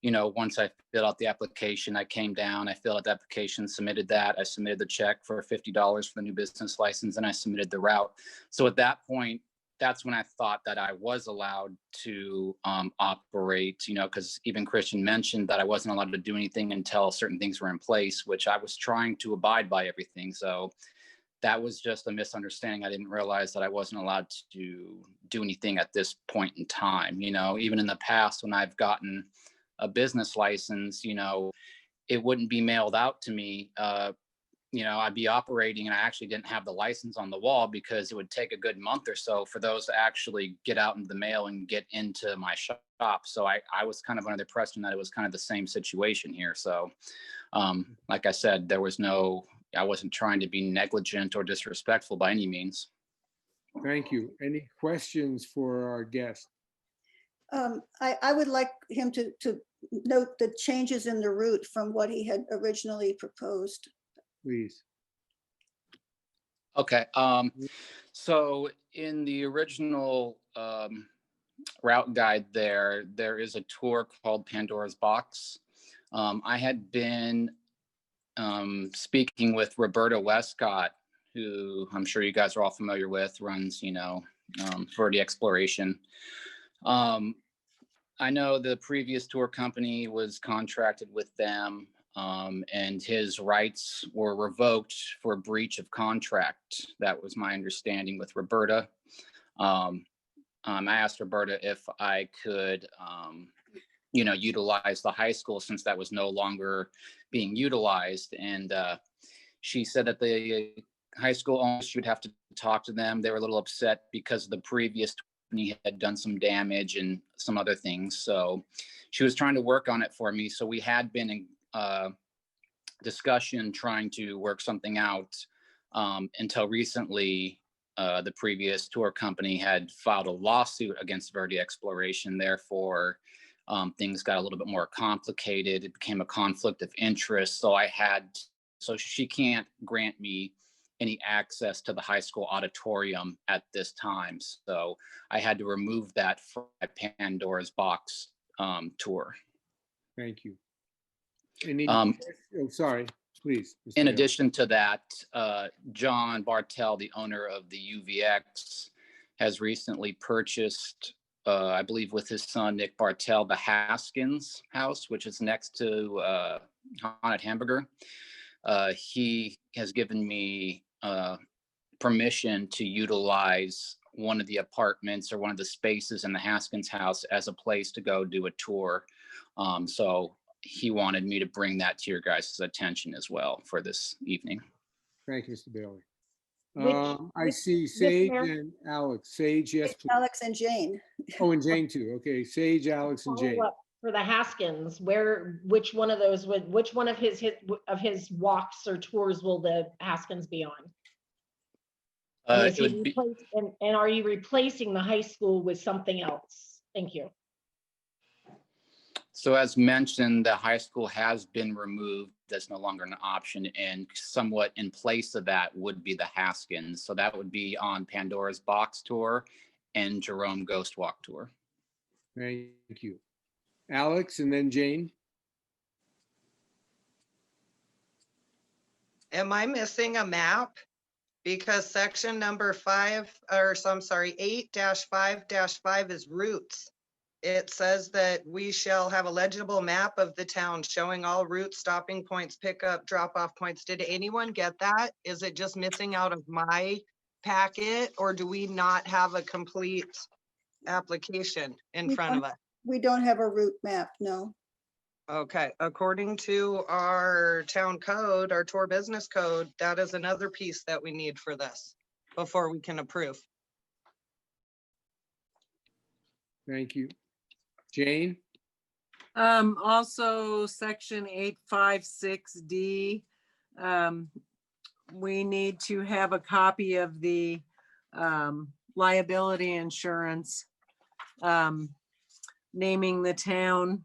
J: once I filled out the application, I came down, I filled out the application, submitted that. I submitted the check for $50 for the new business license, and I submitted the route. So at that point, that's when I thought that I was allowed to operate, because even Christian mentioned that I wasn't allowed to do anything until certain things were in place, which I was trying to abide by everything. So that was just a misunderstanding. I didn't realize that I wasn't allowed to do anything at this point in time. Even in the past when I've gotten a business license, it wouldn't be mailed out to me. I'd be operating and I actually didn't have the license on the wall because it would take a good month or so for those to actually get out into the mail and get into my shop. So I was kind of under the impression that it was kind of the same situation here. So like I said, I wasn't trying to be negligent or disrespectful by any means.
A: Thank you. Any questions for our guest?
B: I would like him to note the changes in the route from what he had originally proposed.
A: Please.
J: Okay. So in the original route guide there is a tour called Pandora's Box. I had been speaking with Roberta Westcott, who I'm sure you guys are all familiar with, runs, Verde Exploration. I know the previous tour company was contracted with them, and his rights were revoked for breach of contract. That was my understanding with Roberta. I asked Roberta if I could, utilize the high school since that was no longer being utilized. And she said that the high school owners would have to talk to them. They were a little upset because the previous company had done some damage and some other things. So she was trying to work on it for me. So we had been in discussion trying to work something out until recently. The previous tour company had filed a lawsuit against Verde Exploration. Therefore, things got a little bit more complicated. It became a conflict of interest. So she can't grant me any access to the high school auditorium at this time. So I had to remove that from my Pandora's Box tour.
A: Thank you. Any, sorry, please. Mr.
J: In
A: Bailey.
J: addition to that, John Bartel, the owner of the UVX, has recently purchased, I believe with his son, Nick Bartel, the Haskins house, which is next to Haunted Hamburger. He has given me permission to utilize one of the apartments or one of the spaces in the Haskins house as a place to go do a tour. So he wanted me to bring that to your guys' attention as well for this evening.
A: Thank you, Mr. Bailey. I
H: which-
A: see
H: Yes,
A: Sage
H: ma'am.
A: and Alex. Sage, yes, please.
B: Alex and Jane.
A: Oh, and Jane too. Okay, Sage, Alex, and Jane.
H: Follow up For the Haskins, which one of his walks or tours will the Haskins be on? And is
J: It
H: he
J: would be,
H: and are you replacing the high school with something else? Thank you.
J: so as mentioned, the high school has been removed. That's no longer an option, and somewhat in place of that would be the Haskins. So that would be on Pandora's Box tour and Jerome Ghost Walk tour.
A: Thank you. Alex and then Jane.
D: Am I missing a map? Because section number 8-5-5 is routes. It says that we shall have a legible map of the town showing all routes, stopping points, pickup, drop-off points. Did anyone get that? Is it just missing out of my packet, or do we not have a complete application in
B: We
D: front of us?
B: We don't have a route map, no.
D: Okay, according to our town code, our tour business code, that is another piece that we need for this before we can approve.
A: Thank you. Jane?
I: Also, section 856D, we need to have a copy of the liability insurance, naming the town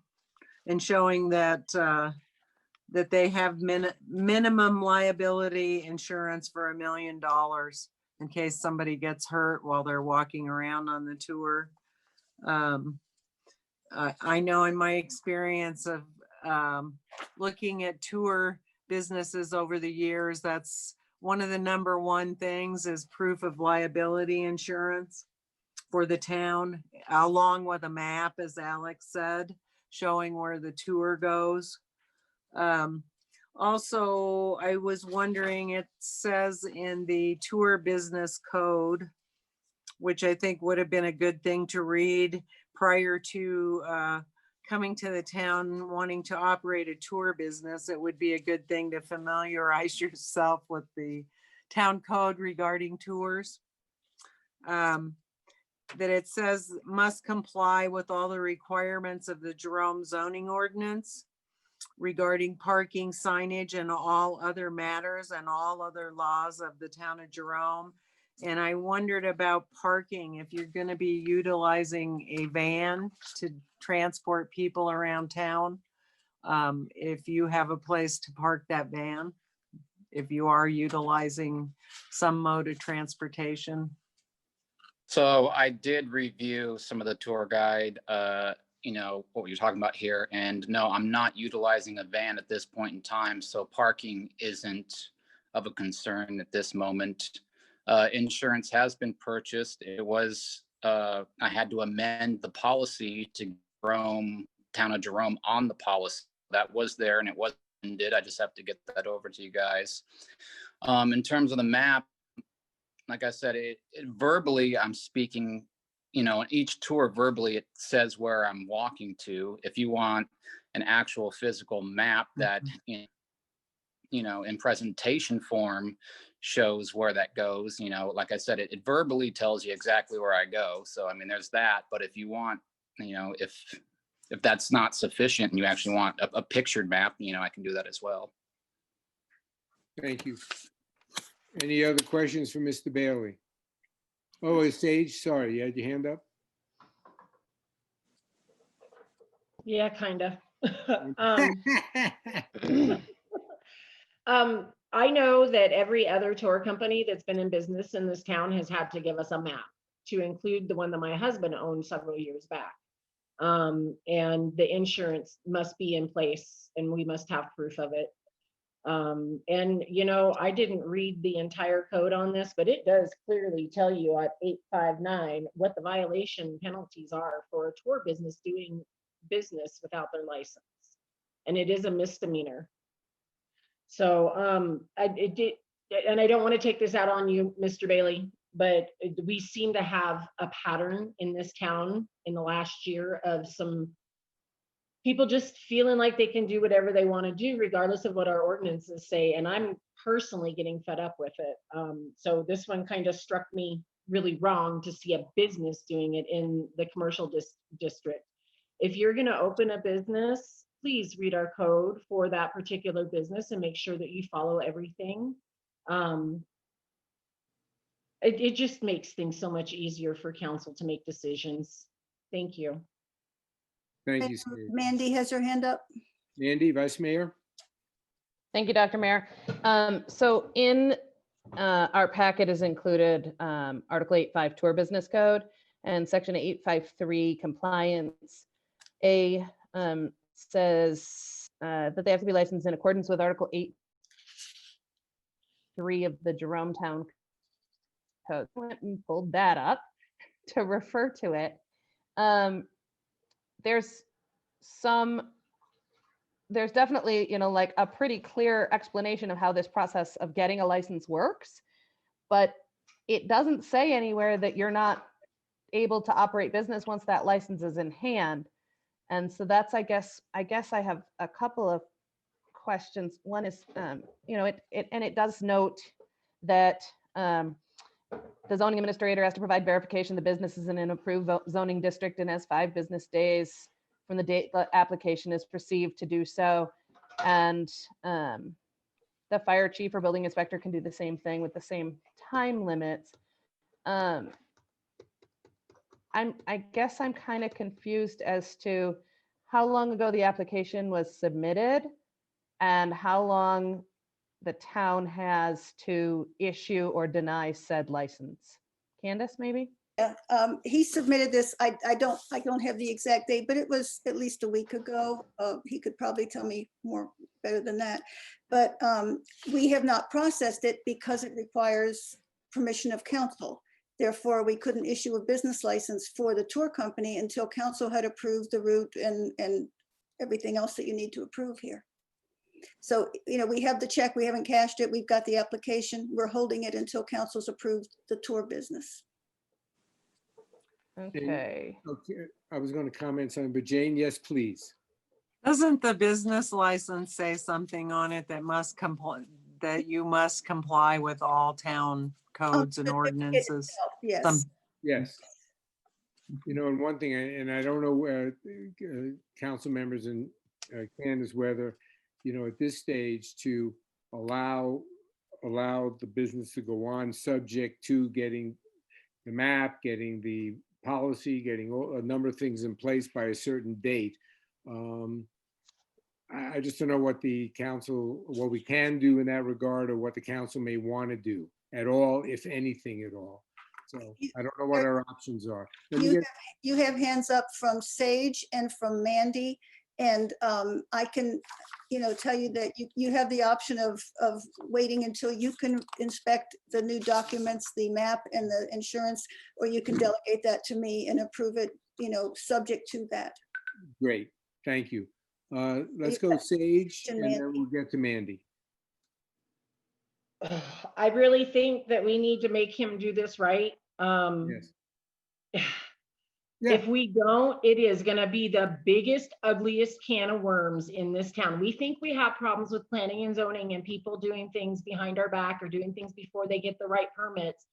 I: and showing that that they have minimum liability insurance for $1 million in case somebody gets hurt while they're walking around on the tour. I know in my experience of looking at tour businesses over the years, that's one of the number one things is proof of liability insurance for the town, along with a map, as Alex said, showing where the tour goes. Also, I was wondering, it says in the tour business code, which I think would have been a good thing to read prior to coming to the town wanting to operate a tour business. It would be a good thing to familiarize yourself with the town code regarding tours. That it says must comply with all the requirements of the Jerome zoning ordinance regarding parking, signage, and all other matters and all other laws of the town of Jerome. And I wondered about parking, if you're going to be utilizing a van to transport people around town, if you have a place to park that van, if you are utilizing some mode of transportation.
J: So I did review some of the tour guide, what you're talking about here. And no, I'm not utilizing a van at this point in time. So parking isn't of a concern at this moment. Insurance has been purchased. It was, I had to amend the policy to Jerome, town of Jerome on the policy. That was there and it wasn't did. I just have to get that over to you guys. In terms of the map, like I said, it verbally, I'm speaking, you know, each tour verbally, it says where I'm walking to. If you want an actual physical map that, you know, in presentation form shows where that goes, you know, like I said, it verbally tells you exactly where I go. So, I mean, there's that. But if you want, you know, if that's not sufficient and you actually want a pictured map, you know, I can do that as well.
A: Thank you. Any other questions for Mr. Bailey? Oh, Sage, sorry, you had your hand up?
H: Yeah, kind of. I know that every other tour company that's been in business in this town has had to give us a map to include the one that my husband owned several years back. And the insurance must be in place and we must have proof of it. And you know, I didn't read the entire code on this, but it does clearly tell you at 859 what the violation penalties are for a tour business doing business without their license. And it is a misdemeanor. So I don't want to take this out on you, Mr. Bailey, but we seem to have a pattern in this town in the last year of some people just feeling like they can do whatever they want to do, regardless of what our ordinances say. And I'm personally getting fed up with it. So this one kind of struck me really wrong to see a business doing it in the commercial district. If you're going to open a business, please read our code for that particular business and make sure that you follow everything. It just makes things so much easier for council to make decisions. Thank you.
A: Thank you, Sage.
B: Mandy has her hand up.
A: Mandy, Vice Mayor?
C: Thank you, Dr. Mayor. So in our packet is included Article 8.5 Tour Business Code and Section 853 Compliance. A says that they have to be licensed in accordance with Article 8.3 of the Jerome Town Code. I went and pulled that up to refer to it. There's definitely, you know, like a pretty clear explanation of how this process of getting a license works, but it doesn't say anywhere that you're not able to operate business once that license is in hand. And so that's, I guess I have a couple of questions. One is, you know, it does note that the zoning administrator has to provide verification the business is in an approved zoning district and has 5 business days from the date the application is received to do so. And the fire chief or building inspector can do the same thing with the same time limits. I guess I'm kind of confused as to how long ago the application was submitted and how long the town has to issue or deny said license. Candace, maybe?
B: Yeah, he submitted this. I don't have the exact date, but it was at least a week ago. He could probably tell me more better than that. But we have not processed it because it requires permission of council. Therefore, we couldn't issue a business license for the tour company until council had approved the route and everything else that you need to approve here. So, you know, we have the check, we haven't cashed it, we've got the application, we're holding it until council's approved the tour business.
C: Okay.
A: Okay, I was going to comment something, but Jane, yes, please.
I: Doesn't the business license say something on it that must comply, that you must comply with all town codes and ordinances?
B: Yes.
A: Yes. You know, and one thing, and I don't know council members and Candace, whether, you know, at this stage to allow the business to go on subject to getting the map, getting the policy, getting a number of things in place by a certain date. I just don't know what the council, what we can do in that regard, or what the council may want to do at all, if anything at all. So I don't know what our options are.
B: You have hands up from Sage and from Mandy, and I can, you know, tell you that you have the option of waiting until you can inspect the new documents, the map and the insurance, or you can delegate that to me and approve it, you know, subject to that.
A: Great, thank you. Let's go Sage,
B: to
A: and then
B: Mandy.
A: we'll get to Mandy.
H: I really think that we need to make him do this right.
A: Yes. Yeah.
H: If we don't, it is gonna be the biggest, ugliest can of worms in this town. We think we have problems with planning and zoning and people doing things behind our back or doing things before they get the right permits.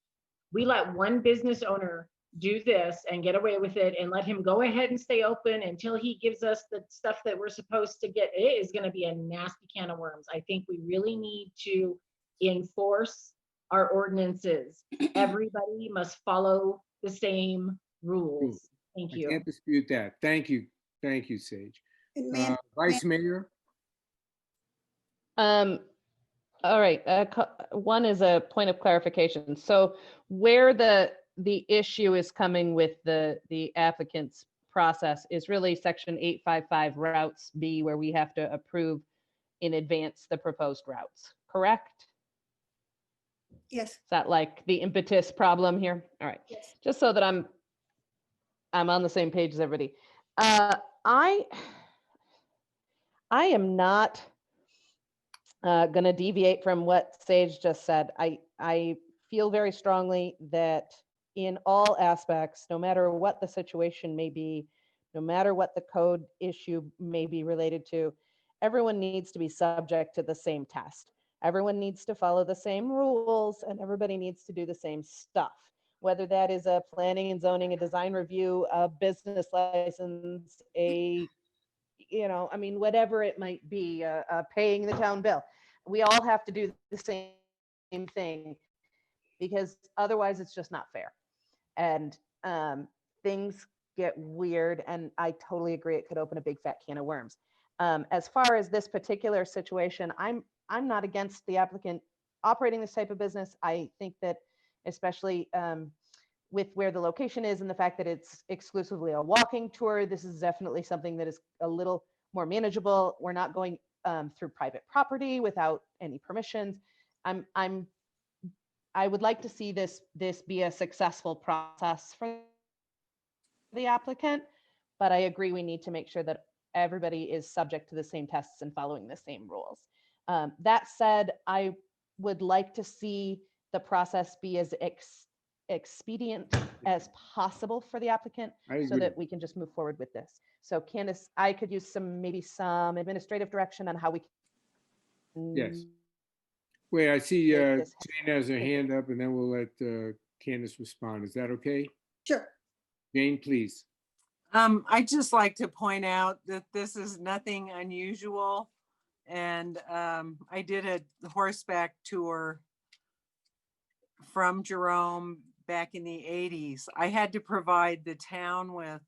H: We let one business owner do this and get away with it and let him go ahead and stay open until he gives us the stuff that we're supposed to get. It is gonna be a nasty can of worms. I think we really need to enforce our ordinances. Everybody must follow the same rules. Thank
A: I
H: you.
A: can't dispute that. Thank you, Sage.
B: And Man-
A: Vice Mayor?
C: All right, one is a point of clarification. So where the issue is coming with the applicant's process is really section 855 routes B, where we have to approve in advance the proposed routes, correct?
B: Yes,
C: Is that like the impetus problem here? All right,
B: yes.
C: just so that I'm on the same page as everybody. I am not going to deviate from what Sage just said. I feel very strongly that in all aspects, no matter what the situation may be, no matter what the code issue may be related to, everyone needs to be subject to the same test. Everyone needs to follow the same rules and everybody needs to do the same stuff, whether that is a planning and zoning, a design review, a business license, I mean, whatever it might be, paying the town bill. We all have to do the same thing because otherwise it's just not fair. And things get weird, and I totally agree it could open a big fat can of worms. As far as this particular situation, I'm not against the applicant operating this type of business. I think that especially with where the location is and the fact that it's exclusively a walking tour, this is definitely something that is a little more manageable. We're not going through private property without any permissions. I would like to see this be a successful process for the applicant, but I agree we need to make sure that everybody is subject to the same tests and following the same rules. That said, I would like to see the process be as expedient as possible for the applicant
A: I
C: so
A: agree.
C: that we can just move forward with this. So Candace, I could use maybe some administrative direction on how we can.
A: Yes. Wait, I see
C: Make this
A: Jane has her hand up, and then we'll let Candace respond. Is that okay?
B: Sure.
A: Jane, please.
I: I'd just like to point out that this is nothing unusual. And I did a horseback tour from Jerome back in the 80s. I had to provide the town with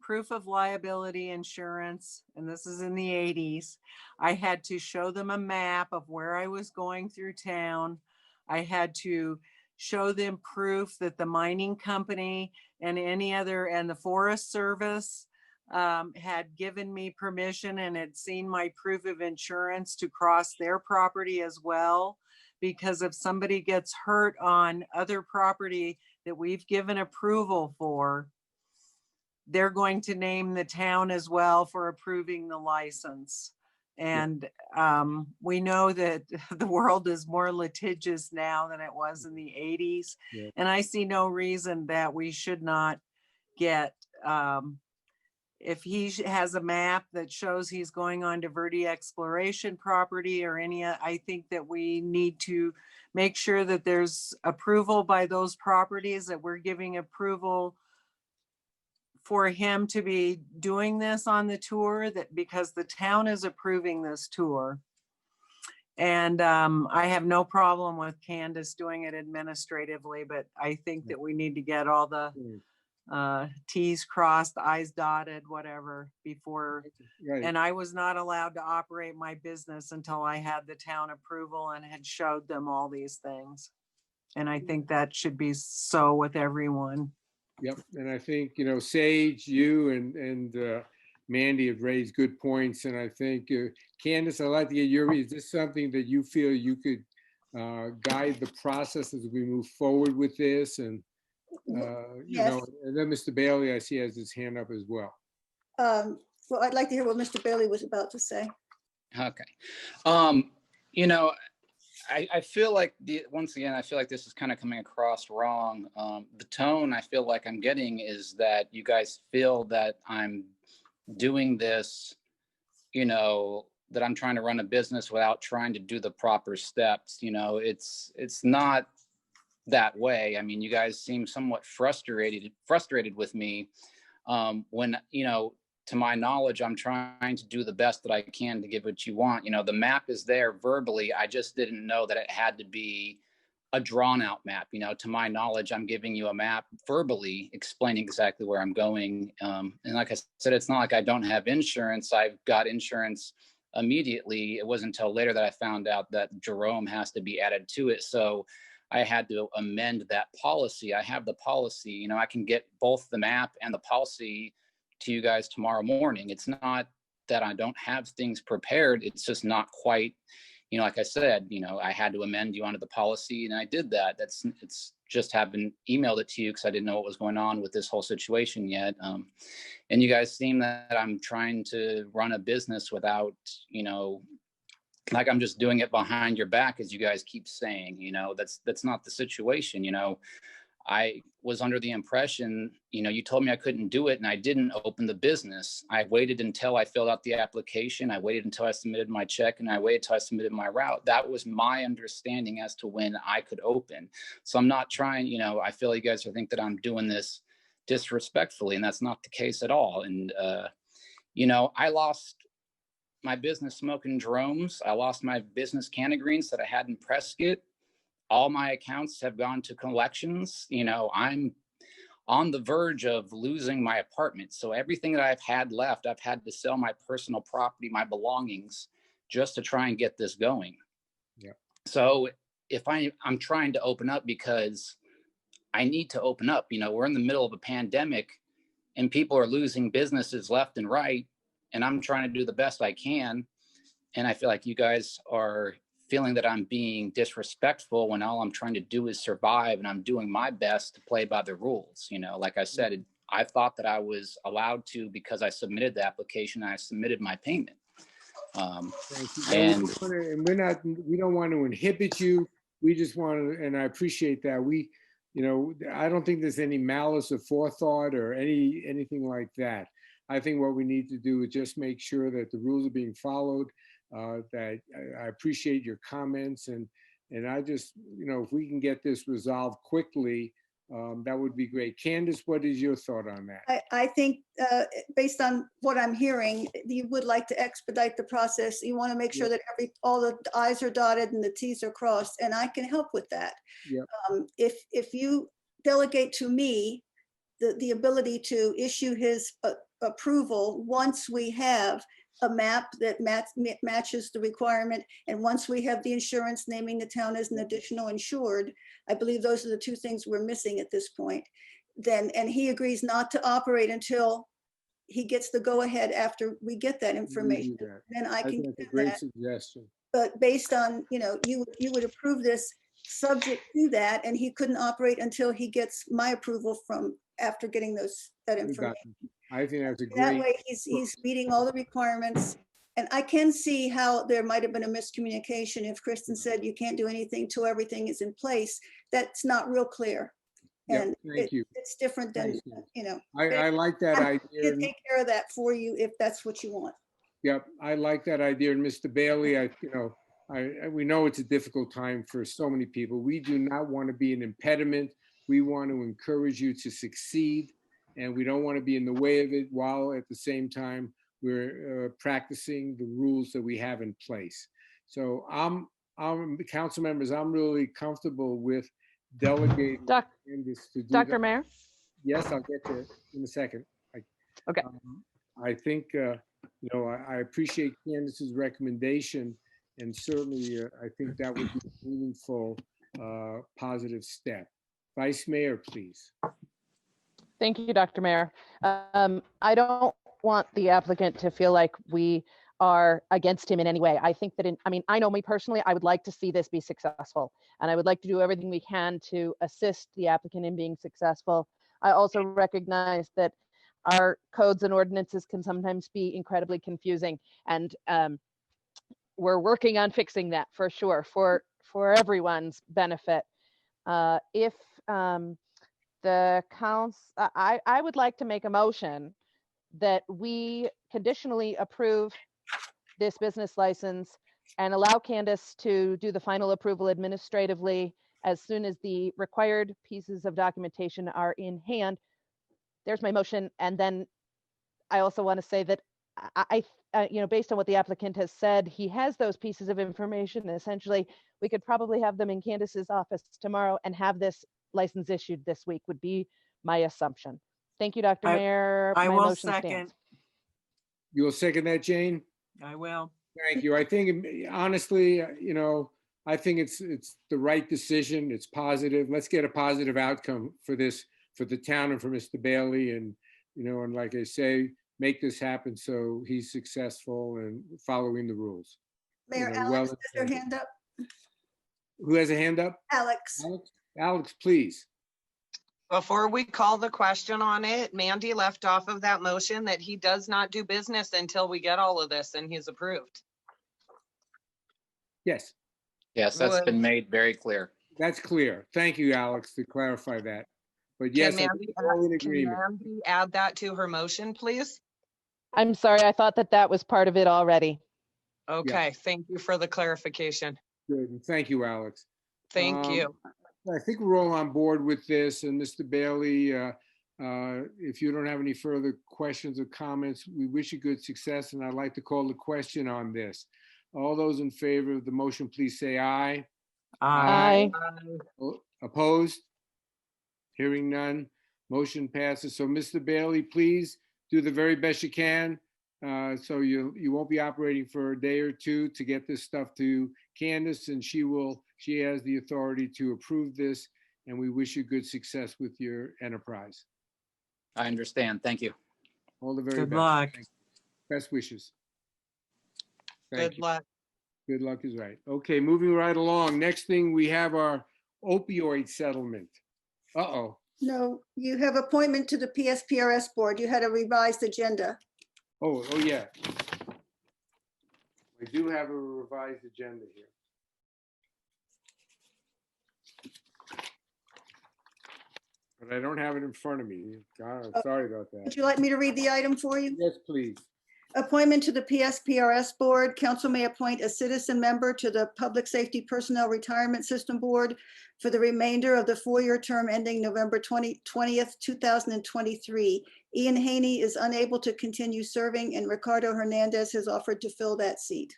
I: proof of liability insurance, and this is in the 80s. I had to show them a map of where I was going through town. I had to show them proof that the mining company and the Forest Service had given me permission and had seen my proof of insurance to cross their property as well. Because if somebody gets hurt on other property that we've given approval for, they're going to name the town as well for approving the license. And we know that the world is more litigious now than it was in the 80s.
A: Yeah.
I: And I see no reason that we should not get, if he has a map that shows he's going on to Verde Exploration property or any, I think that we need to make sure that there's approval by those properties, that we're giving approval for him to be doing this on the tour, that because the town is approving this tour. And I have no problem with Candace doing it administratively, but I think that we need to get all the T's crossed, I's dotted, whatever, before.
A: Right.
I: And I was not allowed to operate my business until I had the town approval and had showed them all these things. And I think that should be so with everyone.
A: Yep, and I think, Sage, you and Mandy have raised good points, and I think, Candace, I'd like to get is this something that you feel you could guide the process as we move forward with this? And,
B: Yes.
A: and then Mr. Bailey, I see has his hand up as well.
B: well, I'd like to hear what Mr. Bailey was about to say.
J: Okay. You know, I feel like once again, I feel like this is kind of coming across wrong. The tone I feel like I'm getting is that you guys feel that I'm doing this, you know, that I'm trying to run a business without trying to do the proper steps. You know, it's not that way. I mean, you guys seem somewhat frustrated with me when, you know, to my knowledge, I'm trying to do the best that I can to give what you want. You know, the map is there verbally. I just didn't know that it had to be a drawn out map. You know, to my knowledge, I'm giving you a map verbally explaining exactly where I'm going. And like I said, it's not like I don't have insurance. I've got insurance immediately. It wasn't until later that I found out that Jerome has to be added to it. So I had to amend that policy. I have the policy, you know, I can get both the map and the policy to you guys tomorrow morning. It's not that I don't have things prepared. It's just not quite, you know, like I said, you know, I had to amend you onto the policy and I did that. It's just haven't emailed it to you because I didn't know what was going on with this whole situation yet. And you guys seem that I'm trying to run a business without, you know, like I'm just doing it behind your back, as you guys keep saying. You know, that's not the situation. You know, I was under the impression, you know, you told me I couldn't do it and I didn't open the business. I waited until I filled out the application. I waited until I submitted my check and I waited till I submitted my route. That was my understanding as to when I could open. So I'm not trying, you know, I feel you guys think that I'm doing this disrespectfully, and that's not the case at all. And, you know, I lost my business Smoking Jerome's. I lost my business Canna Greens that I had in Prescott. All my accounts have gone to collections. You know, I'm on the verge of losing my apartment. So everything that I've had left, I've had to sell my personal property, my belongings, just to try and get this going.
A: Yeah.
J: So if I'm trying to open up because I need to open up, you know, we're in the middle of a pandemic and people are losing businesses left and right. And I'm trying to do the best I can. And I feel like you guys are feeling that I'm being disrespectful when all I'm trying to do is survive, and I'm doing my best to play by the rules. You know, like I said, I thought that I was allowed to because I submitted the application, I submitted my payment.
A: Thank you.
J: And
A: We don't want to inhibit you. We just want to, and I appreciate that. You know, I don't think there's any malice or forethought or anything like that. I think what we need to do is just make sure that the rules are being followed. That I appreciate your comments, and I just, you know, if we can get this resolved quickly, that would be great. Candace, what is your thought on that?
B: I think based on what I'm hearing, you would like to expedite the process. You want to make sure that all the i's are dotted and the t's are crossed, and I can help with that.
A: Yep.
B: If you delegate to me the ability to issue his approval once we have a map that matches the requirement, and once we have the insurance naming the town as an additional insured, I believe those are the two things we're missing at this point. Then, and he agrees not to operate until he gets the go-ahead after we get that information. Then I can
A: think that's
B: do
A: a great
B: that.
A: suggestion.
B: But based on, you know, you would approve this subject to that, and he couldn't operate until he gets my approval from after getting that information.
A: I think that's a
B: That
A: great.
B: way he's meeting all the requirements. And I can see how there might have been a miscommunication if Kristen said you can't do anything till everything is in place. That's not real clear.
A: Yeah,
B: And
A: thank you.
B: it's different than,
A: Thanks, Nancy.
B: you know.
A: I like that
B: I'm
A: idea.
B: gonna take care of that for you if that's what you want.
A: Yep, I like that idea. And Mr. Bailey, we know it's a difficult time for so many people. We do not want to be an impediment. We want to encourage you to succeed, and we don't want to be in the way of it while at the same time we're practicing the rules that we have in place. So council members, I'm really comfortable with delegating Candace to do
C: Dr.
A: that.
C: Mayor?
A: Yes, I'll get to it in a second.
C: Okay.
A: I think, I appreciate Candace's recommendation, and certainly I think that would be a meaningful, positive step. Vice Mayor, please.
C: Thank you, Dr. Mayor. I don't want the applicant to feel like we are against him in any way. I think that, I know me personally, I would like to see this be successful, and I would like to do everything we can to assist the applicant in being successful. I also recognize that our codes and ordinances can sometimes be incredibly confusing. And we're working on fixing that for sure, for everyone's benefit. If the council, I would like to make a motion that we conditionally approve this business license and allow Candace to do the final approval administratively as soon as the required pieces of documentation are in hand. There's my motion. And then I also want to say that based on what the applicant has said, he has those pieces of information. Essentially, we could probably have them in Candace's office tomorrow and have this license issued this week would be my assumption. Thank you, Dr. Mayor.
I: I
C: My
I: will
C: motion
I: second.
C: stands.
A: You will second that, Jane?
I: I will.
A: Thank you. I think honestly, I think it's the right decision. It's positive. Let's get a positive outcome for this, for the town and for Mr. Bailey. And, and like I say, make this happen so he's successful and following the rules.
B: Mayor
A: well
B: Alex has her hand up.
A: Who has a hand up?
B: Alex.
A: Alex, please.
D: Before we call the question on it, Mandy left off of that motion that he does not do business until we get all of this and he's approved.
A: Yes,
J: Yes, that's been made very clear.
A: that's clear. Thank you, Alex, to clarify that. But yes,
D: Can
A: I think we're all in
D: Can
A: agreement.
D: Mandy add that to her motion, please?
C: I'm sorry, I thought that was part of it already.
D: Okay, thank you for the clarification.
A: Good. And thank you, Alex.
D: Thank you.
A: I think we're all on board with this. And Mr. Bailey, if you don't have any further questions or comments, we wish you good success. And I'd like to call the question on this. All those in favor of the motion, please say aye.
C: Aye.
A: Opposed? Hearing none. Motion passes. So Mr. Bailey, please do the very best you can. So you won't be operating for a day or two to get this stuff to Candace, and she has the authority to approve this, and we wish you good success with your enterprise.
J: I understand. Thank you.
A: All the very
I: Good
A: best.
I: luck.
A: Thank you. Best wishes. Thank
D: Good
A: you.
D: luck.
A: Good luck is right. Okay, moving right along. Next thing, we have our opioid settlement. Uh-oh.
B: No, you have appointment to the PSPRS board. You had a revised agenda.
A: Oh, yeah. We do have a revised agenda here. But I don't have it in front of me. God, I'm sorry about
B: Would
A: that.
B: you like me to read the item for you?
A: Yes, please.
B: Appointment to the PSPRS Board. Council may appoint a citizen member to the Public Safety Personnel Retirement System Board for the remainder of the four-year term ending November 20th, 2023. Ian Haney is unable to continue serving, and Ricardo Hernandez has offered to fill that seat.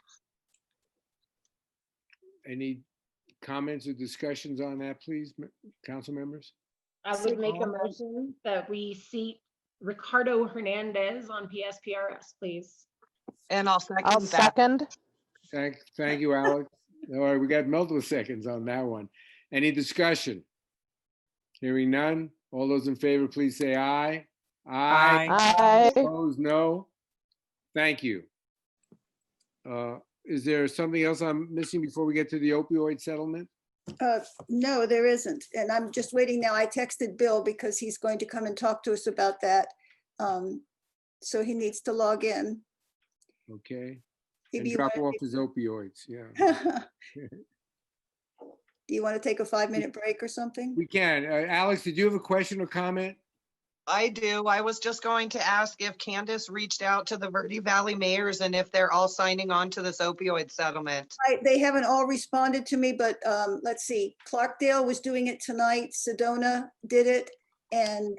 A: Any comments or discussions on that, please, council members?
H: I would make a motion that we seat Ricardo Hernandez on PSPRS, please.
D: And I'll second
C: I'll
D: that.
C: second.
A: Thank you, Alex. All right, we got multiple seconds on that one. Any discussion? Hearing none. All those in favor, please say aye.
I: Aye.
C: Aye.
A: Opposed, no. Thank you. Is there something else I'm missing before we get to the opioid settlement?
B: No, there isn't. And I'm just waiting now. I texted Bill because he's going to come and talk to us about that. So he needs to log in.
A: Okay.
B: If
A: And
B: you
A: drop
B: want
A: off his opioids, yeah.
B: Do you want to take a 5-minute break or something?
A: We can. Alex, did you have a question or comment?
D: I do. I was just going to ask if Candace reached out to the Verde Valley mayors and if they're all signing on to this opioid settlement.
B: They haven't all responded to me, but let's see. Clarkdale was doing it tonight. Sedona did it. And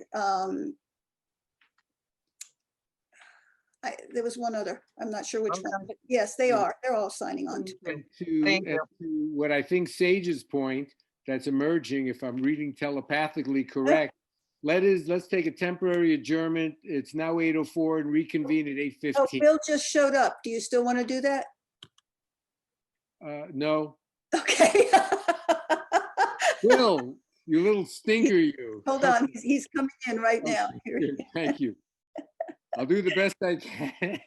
B: there was one other. I'm not sure which one. But yes, they are. They're all signing on.
A: And
D: Thank you.
A: to what I think Sage's point that's emerging, if I'm reading telepathically correct, let's take a temporary adjournment. It's now 8:04 and reconvene at
B: Oh,
A: 8:15.
B: Bill just showed up. Do you still want to do that?
A: No,
B: Okay.
A: Bill, you little stinker, you.
B: Hold on. He's coming in right now. Here he
A: Good, thank you. I'll do the best I can.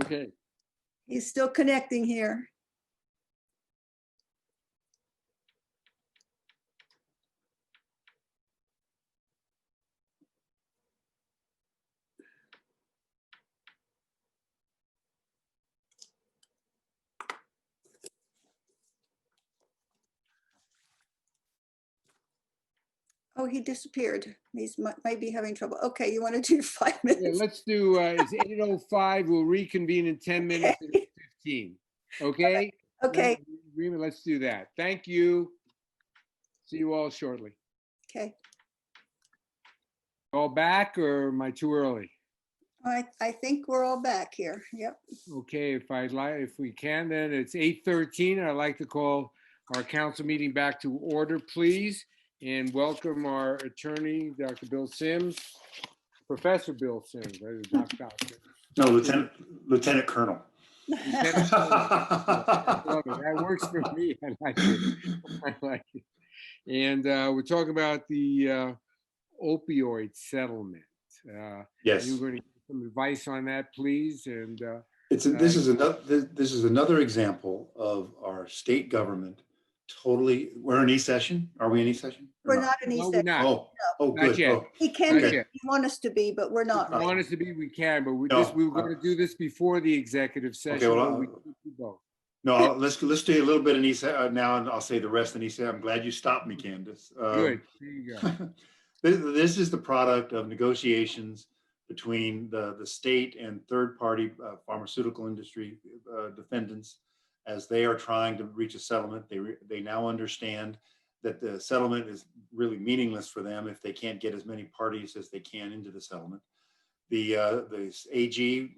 A: Okay.
B: He's still connecting here. Oh, he disappeared. He's might be having trouble. Okay, you want to do 5
A: Yeah,
B: minutes?
A: let's do, it's 8:05. We'll reconvene in 10 minutes at 15. Okay?
B: Okay,
A: Agreement, let's do that. Thank you. See you all shortly.
B: okay.
A: All back or am I too early?
B: I think we're all back here. Yep.
A: Okay, if we can, then it's 8:13. I'd like to call our council meeting back to order, please, and welcome our attorney, Dr. Bill Sims, Professor Bill Sims, right? Doctor.
K: No, Lieutenant Colonel.
A: Lieutenant Colonel. I love it. That works for me. I like it. I like it. And we're talking about the opioid settlement.
K: Yes.
A: You're going to give some advice on that, please, and
K: This is another example of our state government totally. We're in e-session. Are we in e-session?
B: We're not in
A: no,
B: East
A: we're
B: End.
A: not.
K: Oh,
A: Not
K: good.
A: yet.
K: Oh,
B: He can,
A: Not
B: be.
A: yet.
B: You want us to be, but we're not.
A: If you
B: right?
A: want us to be, we can, but we
K: No,
A: we were going to do this before the executive session.
K: well,
A: but we can do both.
K: no, let's do a little bit in e-session now, and I'll say the rest in e-session. I'm glad you stopped me, Candace.
A: Good. There you go.
K: This is the product of negotiations between the state and third-party pharmaceutical industry defendants as they are trying to reach a settlement. They now understand that the settlement is really meaningless for them if they can't get as many parties as they can into the settlement. The AG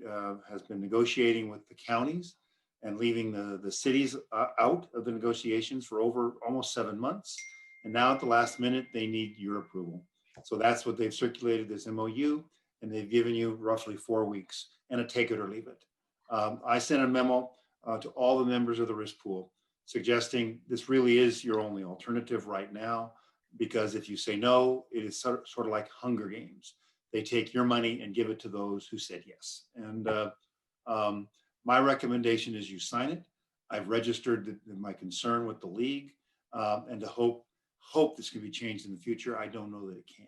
K: has been negotiating with the counties and leaving the cities out of the negotiations for over almost 7 months. And now at the last minute, they need your approval. So that's what they've circulated, this MOU, and they've given you roughly 4 weeks and a take it or leave it. I sent a memo to all the members of the risk pool suggesting this really is your only alternative right now, because if you say no, it is sort of like Hunger Games. They take your money and give it to those who said yes. And my recommendation is you sign it. I've registered my concern with the league and to hope this can be changed in the future. I don't know that it can.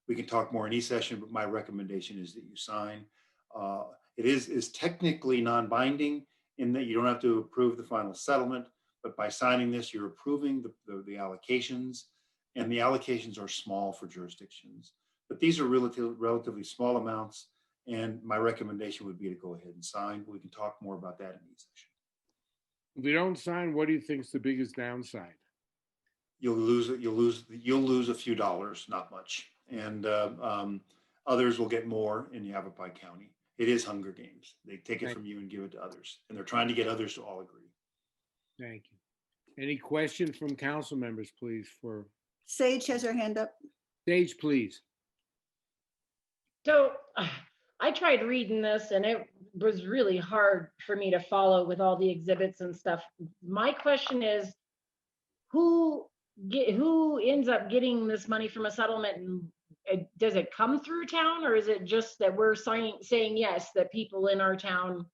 K: We can talk more in e-session, but my recommendation is that you sign. It is technically non-binding in that you don't have to approve the final settlement, but by signing this, you're approving the allocations, and the allocations are small for jurisdictions. But these are relatively small amounts, and my recommendation would be to go ahead and sign. We can talk more about that in e-session.
A: If we don't sign, what do you think is the biggest downside?
K: You'll lose a few dollars, not much, and others will get more in Yavapai County. It is Hunger Games. They take it from you and give it to others, and they're trying to get others to all agree.
A: Thank you. Any questions from council members, please? For
B: Sage has her hand up.
A: Sage, please.
H: So I tried reading this and it was really hard for me to follow with all the exhibits and stuff. My question is, who ends up getting this money from a settlement, and does it come through town, or is it just that we're saying yes, that people in our town?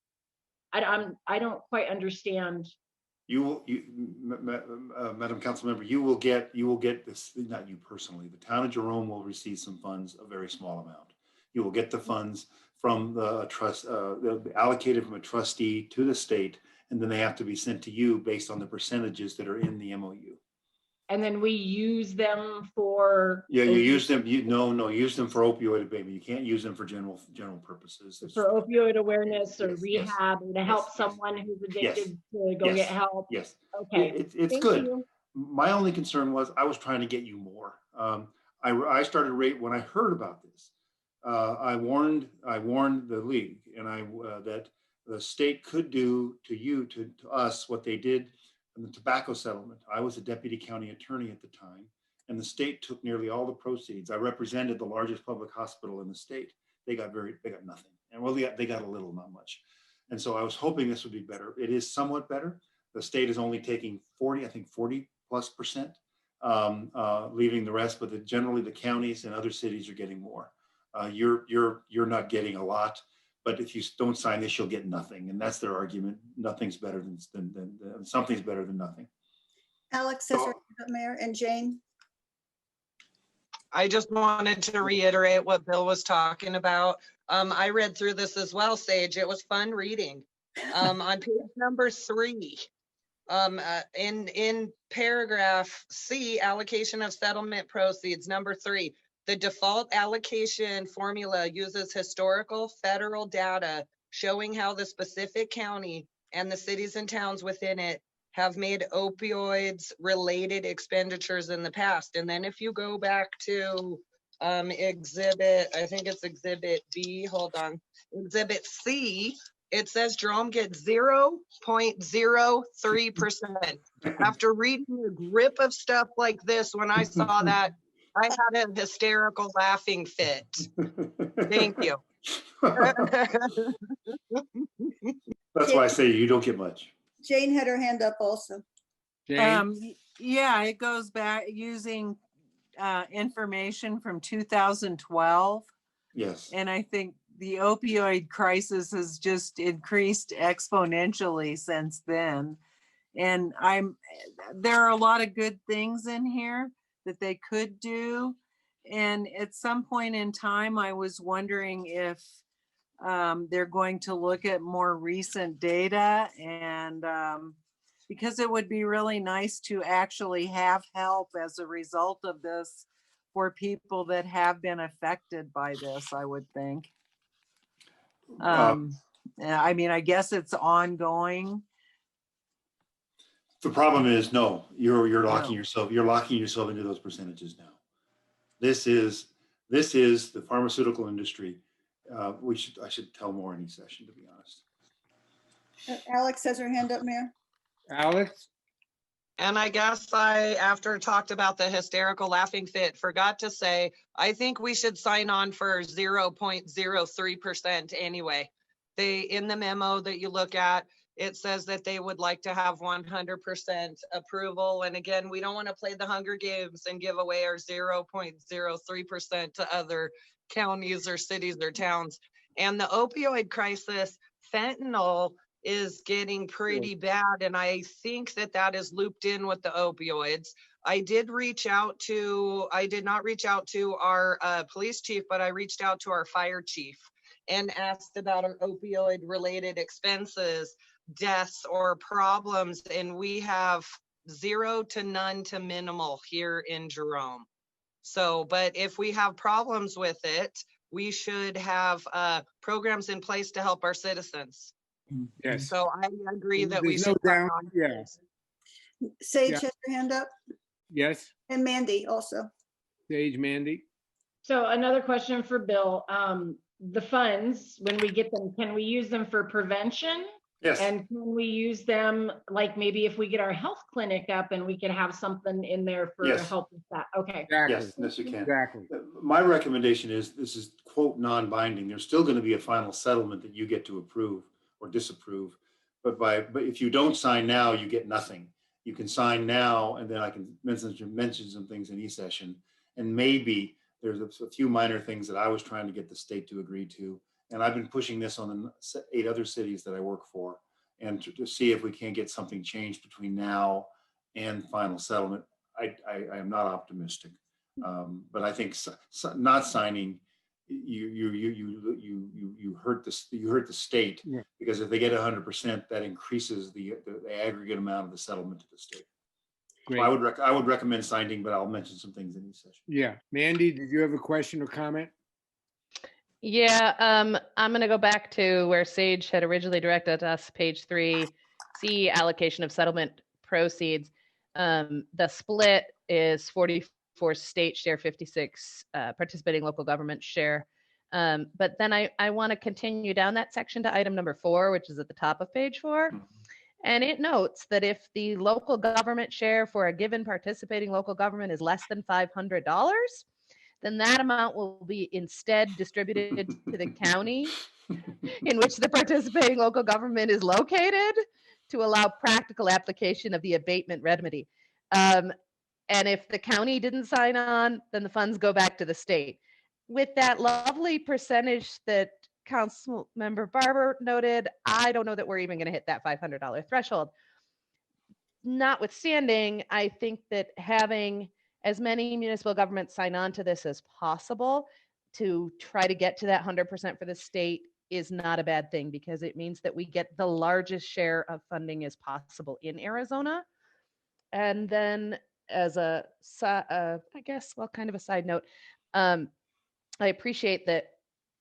H: I don't quite understand.
K: Madam Councilmember, you will get this, not you personally, the town of Jerome will receive some funds, a very small amount. You will get the funds from the trust, allocated from a trustee to the state, and then they have to be sent to you based on the percentages that are in the MOU.
H: And then we use them for.
K: Yeah, you use them. Use them for opioid abatement. You can't use them for general purposes.
H: For opioid awareness or
K: Yes,
H: rehab, or to help
K: yes,
H: someone who's
K: yes,
H: addicted to go get help.
K: Yes.
H: Okay.
K: It's
H: Thank
K: good.
H: you.
K: My only concern was I was trying to get you more. I started when I heard about this. I warned the league and that the state could do to us what they did in the tobacco settlement. I was a deputy county attorney at the time, and the state took nearly all the proceeds. I represented the largest public hospital in the state. They got nothing, and well, they got a little, not much. And so I was hoping this would be better. It is somewhat better. The state is only taking 40+%, leaving the rest, but generally the counties and other cities are getting more. You're not getting a lot, but if you don't sign this, you'll get nothing, and that's their argument. Nothing's better than something's better than nothing.
B: Alex has her hand up, Mayor, and Jane.
D: I just wanted to reiterate what Bill was talking about. I read through this as well, Sage. It was fun reading. On page number 3, In paragraph C, allocation of settlement proceeds, number 3, the default allocation formula uses historical federal data showing how the specific county and the cities and towns within it have made opioids related expenditures in the past. And then if you go back to exhibit, I think it's exhibit B, hold on, exhibit C, it says Jerome gets 0.03%. After reading a grip of stuff like this, when I saw that, I had a hysterical laughing fit. Thank you.
K: That's why I say you don't get much.
B: Jane had her hand up also.
A: Jane?
I: Yeah, it goes back using information from 2012.
K: Yes.
I: And I think the opioid crisis has just increased exponentially since then. And there are a lot of good things in here that they could do. And at some point in time, I was wondering if they're going to look at more recent data, and because it would be really nice to actually have help as a result of this for people that have been affected by this, I would think. I mean, I guess it's ongoing.
K: The problem is, no, you're locking yourself into those percentages now. This is the pharmaceutical industry. I should tell more in each session, to be honest.
B: Alex has her hand up, Mayor.
A: Alex?
D: And I guess after I talked about the hysterical laughing fit, forgot to say, I think we should sign on for 0.03% anyway. In the memo that you look at, it says that they would like to have 100% approval. And again, we don't want to play the Hunger Games and give away our 0.03% to other counties or cities or towns. And the opioid crisis, fentanyl is getting pretty bad. And I think that is looped in with the opioids. I did not reach out to our police chief, but I reached out to our fire chief and asked about our opioid related expenses, deaths or problems. And we have 0 to none to minimal here in Jerome. So, but if we have problems with it, we should have programs in place to help our citizens.
A: Yes.
D: So I agree that we
A: There's
D: should.
A: no doubt. Yeah.
B: Sage
A: Yeah.
B: has her hand up,
A: Yes.
B: and Mandy also.
A: Sage, Mandy?
H: So another question for Bill. The funds, when we get them, can we use them for prevention?
K: Yes.
H: And can we use them, like maybe if we get our health clinic up and we could have something in there for
K: Yes.
H: help with that? Okay.
A: Exactly.
K: Yes, you can.
A: Exactly.
K: My recommendation is, this is quote non-binding. There's still going to be a final settlement that you get to approve or disapprove. But if you don't sign now, you get nothing. You can sign now, and then I can mention some things in e-session. And maybe there's a few minor things that I was trying to get the state to agree to. And I've been pushing this on the 8 other cities that I work for, and to see if we can't get something changed between now and final settlement. I am not optimistic, but I think not signing, you hurt the state,
A: Yeah.
K: because if they get 100%, that increases the aggregate amount of the settlement to the state.
A: Great.
K: So I would recommend signing, but I'll mention some things in each session.
A: Yeah. Mandy, did you have a question or comment?
C: Yeah, I'm going to go back to where Sage had originally directed us, page 3, C, allocation of settlement proceeds. The split is 44 state share, 56 participating local government share. But then I want to continue down that section to item number 4, which is at the top of page 4. And it notes that if the local government share for a given participating local government is less than $500, then that amount will be instead distributed to the county in which the participating local government is located to allow practical application of the abatement remedy. And if the county didn't sign on, then the funds go back to the state. With that lovely percentage that Council Member Barber noted, I don't know that we're even going to hit that $500 threshold. Notwithstanding, I think that having as many municipal governments sign on to this as possible to try to get to that 100% for the state is not a bad thing because it means that we get the largest share of funding as possible in Arizona. And then as I guess, well, kind of a side note, I appreciate that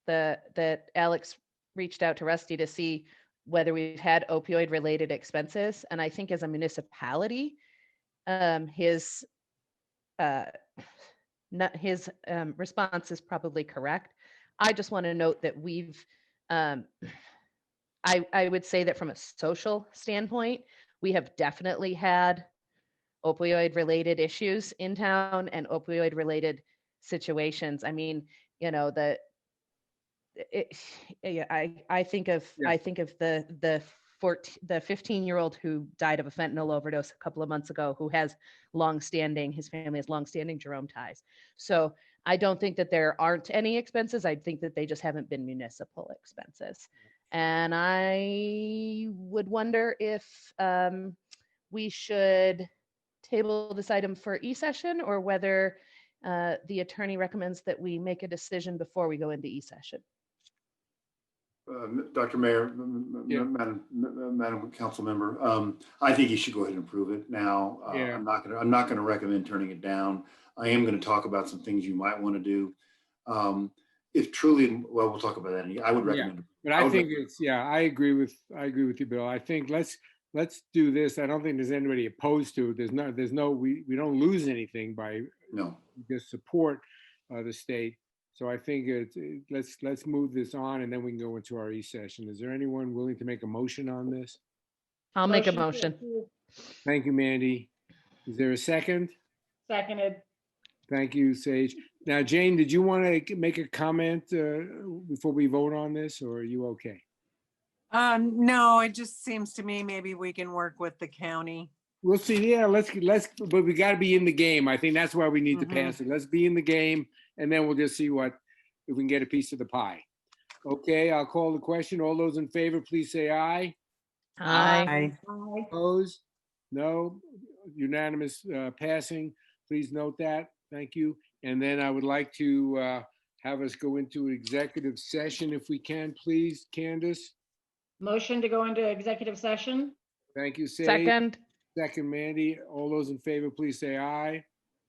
C: that Alex reached out to Rusty to see whether we've had opioid related expenses. And I think as a municipality, his response is probably correct. I just want to note that we've, I would say that from a social standpoint, we have definitely had opioid related issues in town and opioid related situations. I mean, you know, I think of the 15-year-old who died of a fentanyl overdose a couple of months ago, who has his family has longstanding Jerome ties. So I don't think that there aren't any expenses. I think that they just haven't been municipal expenses. And I would wonder if we should table this item for e-session, or whether the attorney recommends that we make a decision before we go into e-session.
K: Dr. Mayor, Madam Council Member, I think you should go ahead and approve it now. I'm not going to recommend turning it down. I am going to talk about some things you might want to do. If truly, well, we'll talk about that. I would recommend.
A: But I think I agree with you, Bill. I think let's do this. I don't think there's anybody opposed to it. We don't lose anything by just support the state. So I think let's move this on, and then we can go into our e-session. Is there anyone willing to make a motion on this?
C: I'll make a motion.
A: Thank you, Mandy. Is there a second?
H: Seconded.
A: Thank you, Sage. Now, Jane, did you want to make a comment before we vote on this, or are you okay?
I: No, it just seems to me maybe we can work with the county.
A: We'll see. Yeah, let's. But we got to be in the game. I think that's why we need to pass it. Let's be in the game, and then we'll just see if we can get a piece of the pie. Okay, I'll call the question. All those in favor, please say aye.
C: Aye.
A: Opposed? No. Unanimous passing. Please note that. Thank you. And then I would like to have us go into executive session if we can, please, Candace.
H: Motion to go into executive session.
A: Thank you, Sage. Second, Mandy. All those in favor, please say aye.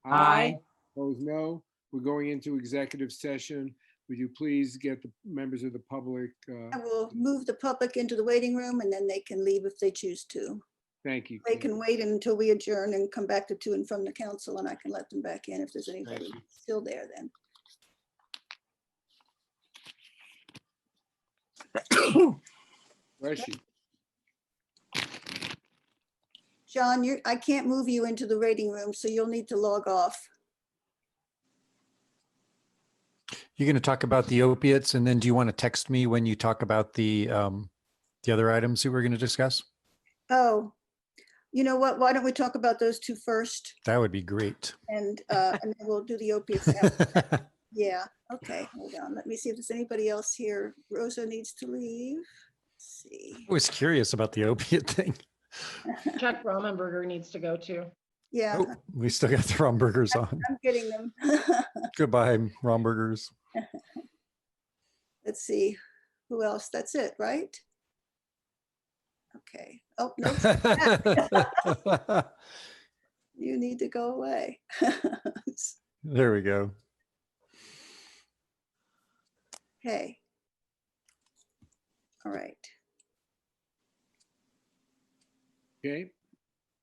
I: Aye.
A: Opposed, no. We're going into executive session. Would you please get the members of the public?
B: I will move the public into the waiting room, and then they can leave if they choose to.
A: Thank you.
B: They can wait until we adjourn and come back to and from the council, and I can let them back in if there's anybody still there then.
A: Where is she?
B: John, I can't move you into the waiting room, so you'll need to log off.
G: You're going to talk about the opiates, and then do you want to text me when you talk about the other items that we're going to discuss?
B: Oh, you know what? Why don't we talk about those two first?
G: That would be great.
B: And then we'll do the opiates after. Yeah. Okay. Hold on. Let me see if there's anybody else here. Rosa needs to leave. Let's see.
G: I was curious about the opiate thing.
H: Chuck Romenberger needs to go too.
B: Yeah.
G: Oh, we still got the Rombergers on.
B: I'm getting them.
G: Goodbye, Rombergers.
B: Let's see. Who else? That's it, right? Okay. Oh, no. You need to go away.
G: There we go.
B: Okay. All right.
A: Okay.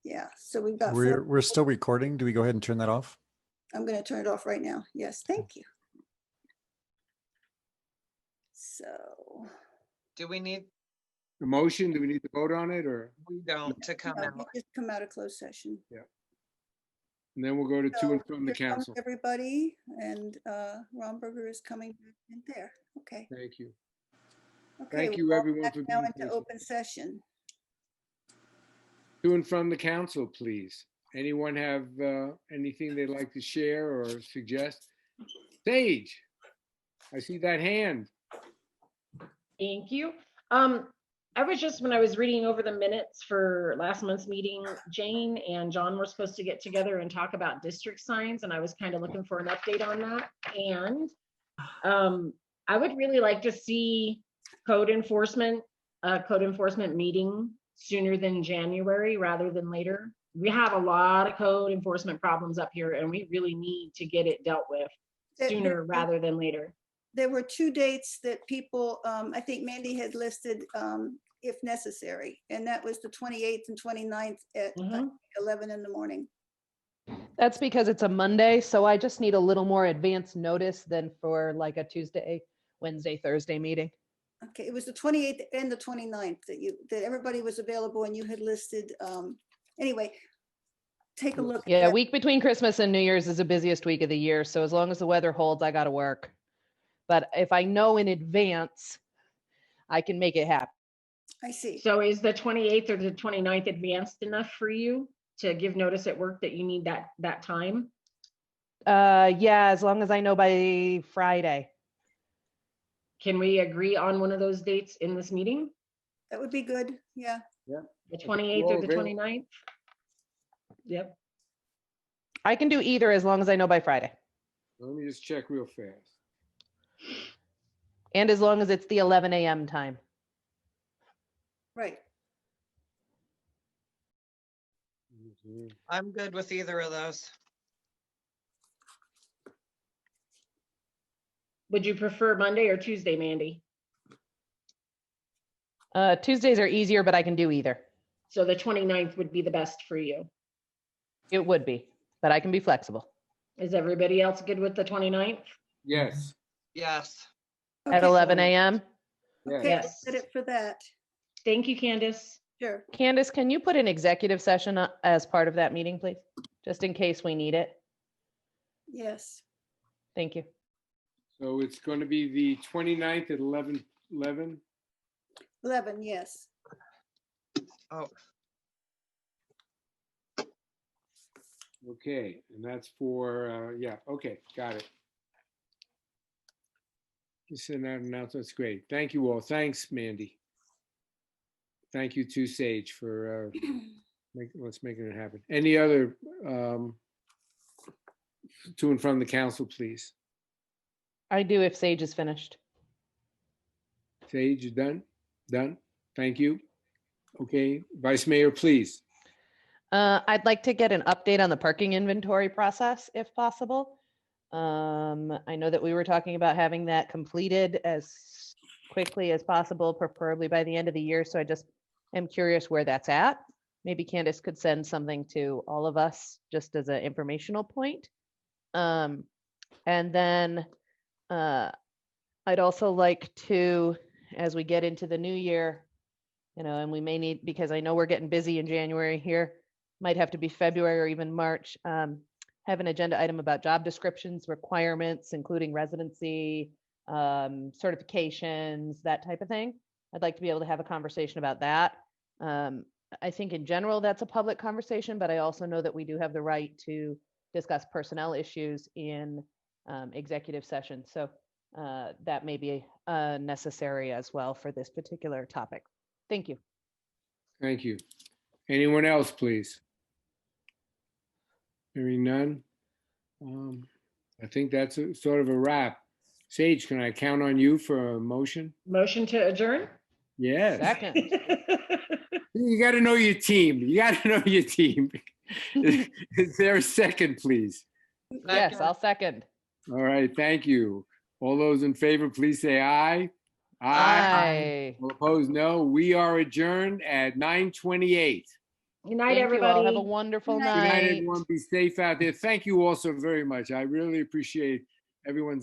B: Yeah. So we've got.
G: We're still recording. Do we go ahead and turn that off?
B: I'm going to turn it off right now. Yes. Thank you. So.
D: Do we need?
A: The motion, do we need to vote on it, or?
D: We don't, to come out.
B: Just come out of closed session.
A: Yeah. And then we'll go to and from the
B: here comes
A: council.
B: Everybody, and Romberger is coming in there. Okay.
A: Thank you.
B: Okay,
A: Thank you,
B: we're
A: everyone,
B: back
A: for
B: now
A: being
B: into
A: patient.
B: open session.
A: To and from the council, please. Anyone have anything they'd like to share or suggest? Sage, I see that hand.
H: Thank you. I was just, when I was reading over the minutes for last month's meeting, Jane and John were supposed to get together and talk about district signs, and I was kind of looking for an update on that. And I would really like to see code enforcement meeting sooner than January rather than later. We have a lot of code enforcement problems up here and we really need to get it dealt with sooner rather than later.
B: There were two dates that people, I think Mandy had listed, if necessary, and that was the 28th and 29th at
H: Mhm.
B: 11 in the morning.
C: That's because it's a Monday, so I just need a little more advance notice than for like a Tuesday, Wednesday, Thursday meeting.
B: Okay, it was the 28th and the 29th that everybody was available and you had listed, anyway, take a look. at
C: Yeah,
B: that.
C: week between Christmas and New Year's is the busiest week of the year, so as long as the weather holds, I gotta work. But if I know in advance, I can make it happen.
B: I see.
H: So is the 28th or the 29th advanced enough for you to give notice at work that you need that time?
C: Yeah, as long as I know by Friday.
H: Can we agree on one of those dates in this meeting?
B: That would be good, yeah.
H: The 28th or the 29th? Yep.
C: I can do either as long as I know by Friday.
A: Let me just check real fast.
C: And as long as it's the 11 a.m. time.
B: Right.
D: I'm good with either of those.
H: Would you prefer Monday or Tuesday, Mandy?
C: Tuesdays are easier, but I can do either.
H: So the 29th would be the best for you.
C: It would be, but I can be flexible.
H: Is everybody else good with the 29th?
A: Yes,
D: Yes.
C: At
B: Okay,
C: 11 a.m.
B: Okay,
H: Yes.
B: let's set it for that.
H: Thank you, Candace.
B: Sure.
C: Candace, can you put an executive session as part of that meeting, please? Just in case we need it.
B: Yes.
C: Thank you.
A: so it's going to be the 29th at 11.
B: 11, yes.
D: Oh,
A: Okay, and that's for, yeah, okay, got it. Just send out an announcement, that's great. Thank you all. Thanks, Mandy. Thank you to Sage for let's making it happen. Any other to and from the council, please?
C: I do if Sage is finished.
A: Sage, you done? Done? Thank you. Okay, Vice Mayor, please.
C: I'd like to get an update on the parking inventory process if possible. I know that we were talking about having that completed as quickly as possible, preferably by the end of the year. So I just am curious where that's at. Maybe Candace could send something to all of us just as an informational point. And then I'd also like to, as we get into the new year, and we may need, because I know we're getting busy in January here, might have to be February or even March, have an agenda item about job descriptions, requirements, including residency, certifications, that type of thing. I'd like to be able to have a conversation about that. I think in general, that's a public conversation, but I also know that we do have the right to discuss personnel issues in executive session. So that may be necessary as well for this particular topic. Thank you.
A: Thank you. Anyone else, please? Hearing none. I think that's sort of a wrap. Sage, can I count on you for a motion?
H: Motion to adjourn?
A: Yes.
C: Second.
A: You got to know your team. You got to know your team. Is there a second, please?
C: Yes, I'll second.
A: All right, thank you. All those in favor, please say aye.
C: Aye.
A: All opposed, no. We are adjourned at 9:28.
H: Good night,
C: Thank you all. Have a
H: everybody.
C: wonderful
B: Good
A: Good
C: night.
A: night, everyone. Be safe out there. Thank you all so very much. I really appreciate everyone's